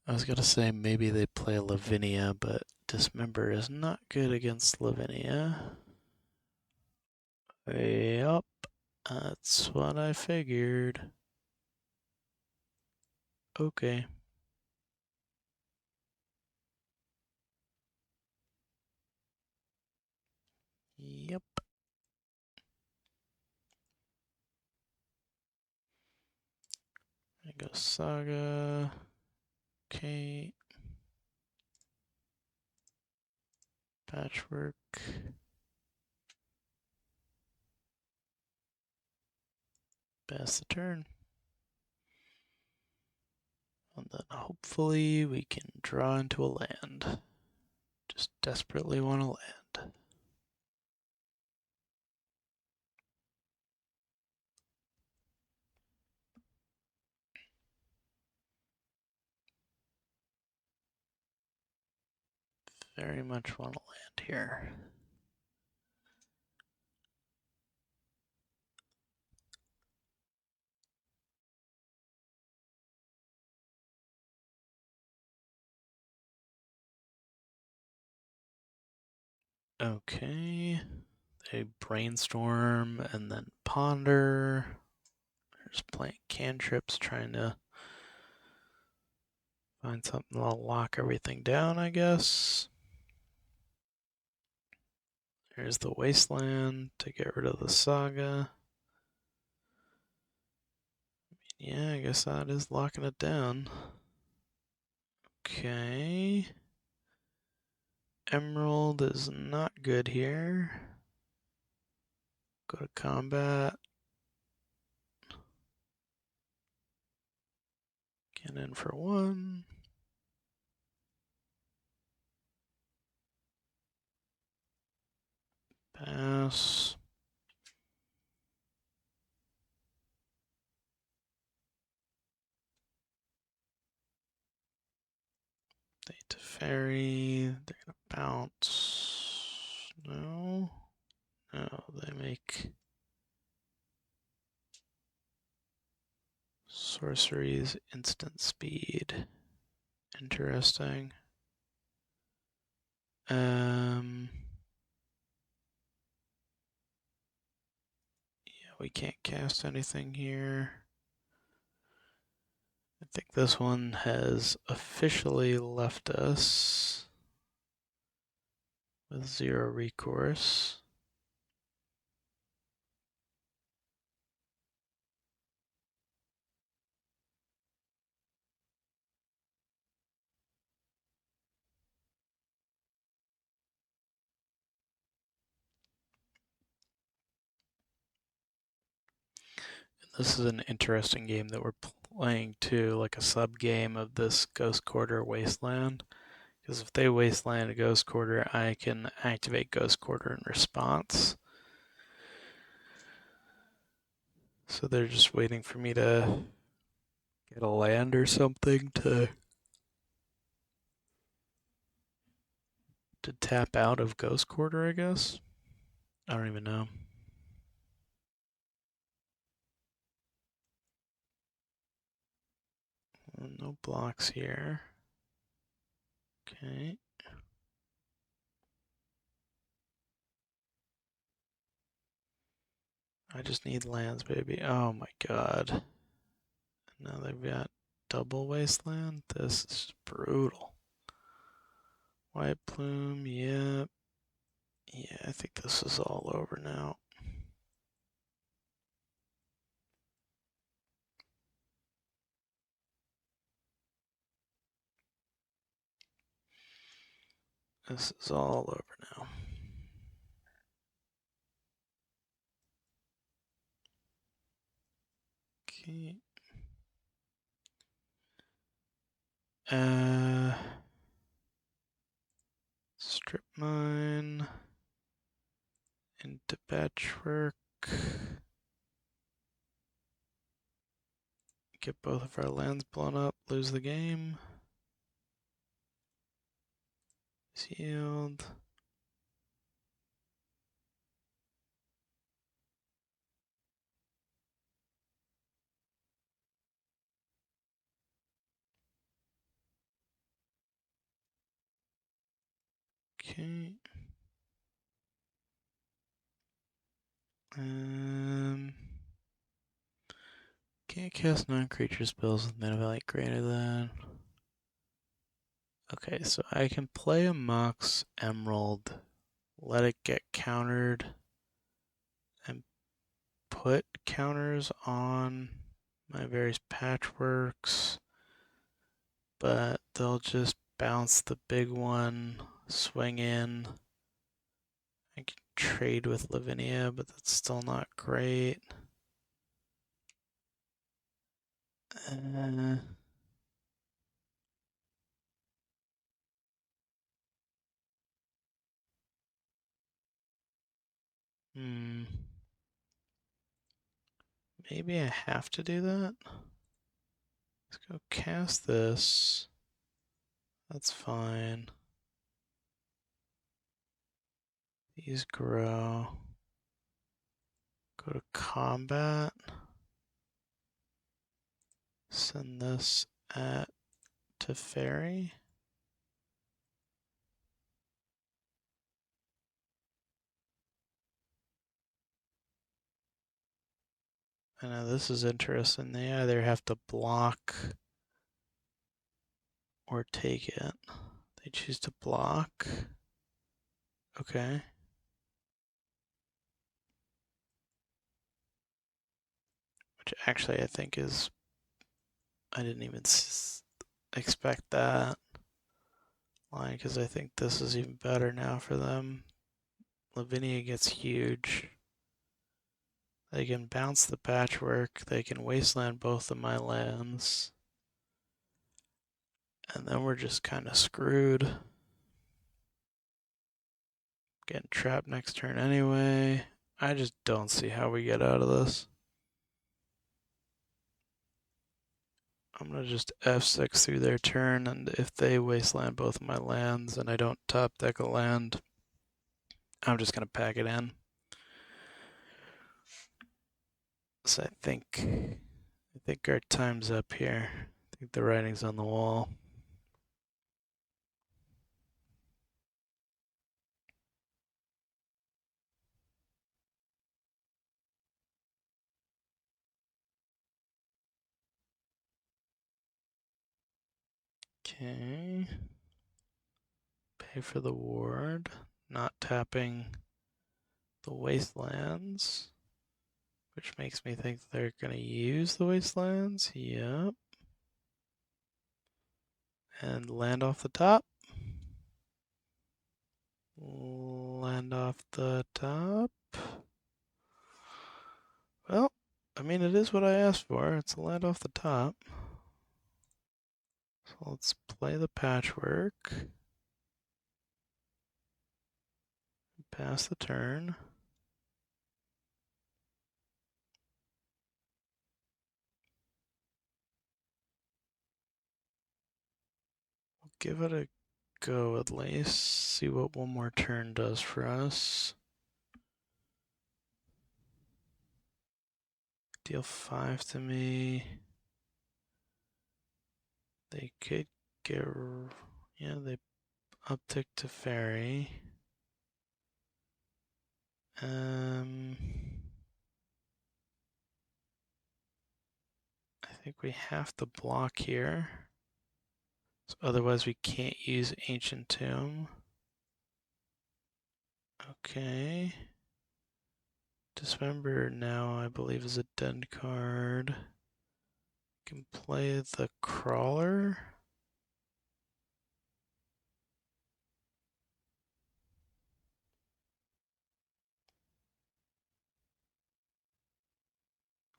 I was gonna say maybe they play Lavinia, but Dismember is not good against Lavinia. Yup, that's what I figured. Okay. Yep. I go Saga. Okay. Patchwork. Pass the turn. And then hopefully we can draw into a land. Just desperately want a land. Very much want a land here. Okay. They brainstorm and then ponder. They're just playing cantrips, trying to find something that'll lock everything down, I guess. Here's the wasteland to get rid of the saga. Yeah, I guess that is locking it down. Okay. Emerald is not good here. Go to combat. Get in for 1. Pass. They to fairy. They're gonna bounce. No. No, they make sorceries instant speed. Interesting. Yeah, we can't cast anything here. I think this one has officially left us with 0 recourse. This is an interesting game that we're playing too, like a sub game of this Ghost Quarter Wasteland. Because if they Wasteland a Ghost Quarter, I can activate Ghost Quarter in response. So they're just waiting for me to get a land or something to tap out of Ghost Quarter, I guess. I don't even know. No blocks here. Okay. I just need lands, baby. Oh my god. Now they've got double wasteland. This is brutal. White plume, yep. Yeah, I think this is all over now. This is all over now. Okay. Strip mine into patchwork. Get both of our lands blown up, lose the game. Sealed. Okay. Can't cast non-creature spells with mana value greater than. Okay, so I can play a Mox Emerald, let it get countered, and put counters on my various patchworks, but they'll just bounce the big one, swing in. I can trade with Lavinia, but that's still not great. Uh, hmm. Maybe I have to do that. Let's go cast this. That's fine. These grow. Go to combat. Send this at to fairy. I know this is interesting. They either have to block or take it. They choose to block. Okay. Which actually I think is. I didn't even expect that line because I think this is even better now for them. Lavinia gets huge. They can bounce the patchwork. They can wasteland both of my lands. And then we're just kind of screwed. Getting trapped next turn anyway. I just don't see how we get out of this. I'm going to just F6 through their turn, and if they wasteland both of my lands and I don't top deck a land, I'm just going to pack it in. So I think our time's up here. I think the writing's on the wall. Okay. Pay for the ward. Not tapping the wastelands. Which makes me think they're going to use the wastelands. Yep. And land off the top. Land off the top. Well, I mean, it is what I asked for. It's a land off the top. So let's play the patchwork. Pass the turn. We'll give it a go at least. See what one more turn does for us. Deal 5 to me. They could get, yeah, they uptick to fairy. I think we have to block here. So otherwise we can't use Ancient Tomb. Okay. Dismember now, I believe, is a dead card. Can play the Crawler.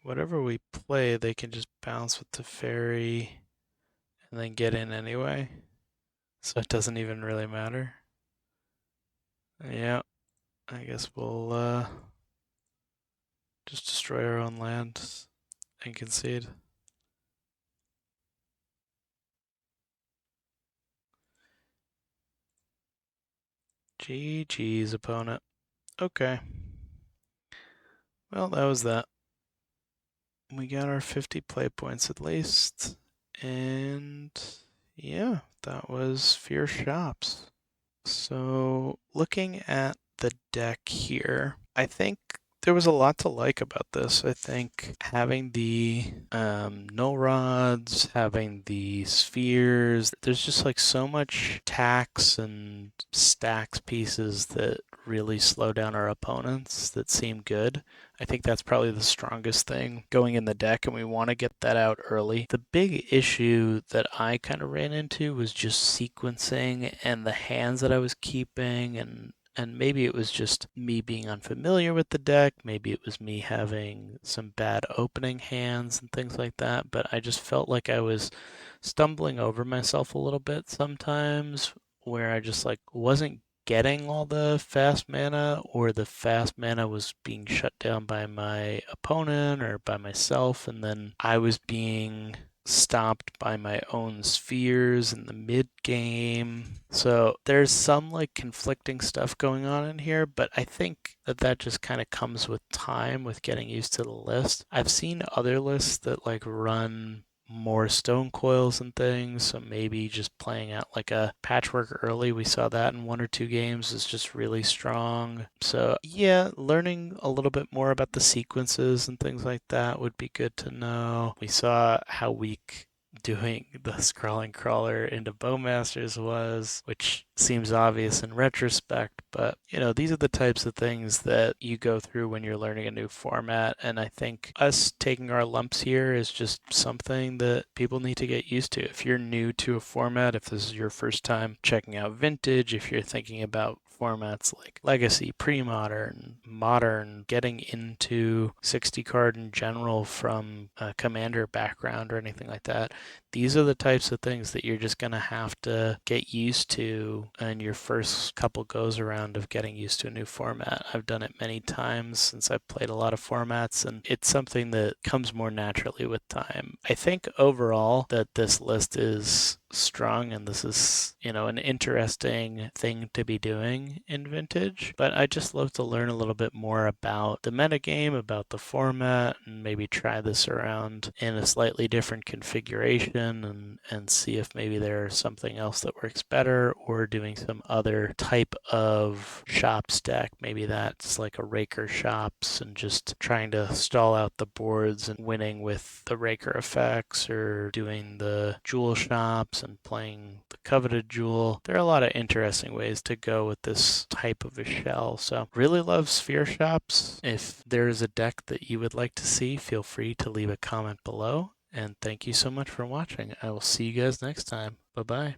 Whatever we play, they can just bounce with the fairy and then get in anyway. So it doesn't even really matter. Yeah, I guess we'll just destroy our own land and concede. GG's, opponent. Okay. Well, that was that. We got our 50 play points at least. And yeah, that was Fierce Shops. So looking at the deck here, I think there was a lot to like about this. I think having the null rods, having the spheres, there's just like so much tax and stacks pieces that really slow down our opponents that seem good. I think that's probably the strongest thing going in the deck, and we want to get that out early. The big issue that I kind of ran into was just sequencing and the hands that I was keeping, and maybe it was just me being unfamiliar with the deck, maybe it was me having some bad opening hands and things like that, but I just felt like I was stumbling over myself a little bit sometimes, where I just like wasn't getting all the fast mana, or the fast mana was being shut down by my opponent or by myself, and then I was being stopped by my own spheres in the mid game. So there's some like conflicting stuff going on in here, but I think that just kind of comes with time, with getting used to the list. I've seen other lists that like run more stone coils and things, so maybe just playing out like a patchwork early, we saw that in 1 or 2 games, is just really strong. So yeah, learning a little bit more about the sequences and things like that would be good to know. We saw how weak doing the scrawling crawler into Bowmasters was, which seems obvious in retrospect, but you know, these are the types of things that you go through when you're learning a new format, and I think us taking our lumps here is just something that people need to get used to. If you're new to a format, if this is your first time checking out Vintage, if you're thinking about formats like Legacy, Pre-Modern, Modern, getting into 60 card in general from a Commander background or anything like that, these are the types of things that you're just going to have to get used to in your first couple goes around of getting used to a new format. I've done it many times since I've played a lot of formats, and it's something that comes more naturally with time. I think overall that this list is strong, and this is, you know, an interesting thing to be doing in Vintage, but I just love to learn a little bit more about the metagame, about the format, and maybe try this around in a slightly different configuration, and see if maybe there's something else that works better, or doing some other type of shop stack. Maybe that's like a Raker shops and just trying to stall out the boards and winning with the Raker effects, or doing the jewel shops shops and playing the coveted jewel. There are a lot of interesting ways to go with this type of a shell. So really love sphere shops. If there is a deck that you would like to see, feel free to leave a comment below. And thank you so much for watching. I will see you guys next time. Bye-bye.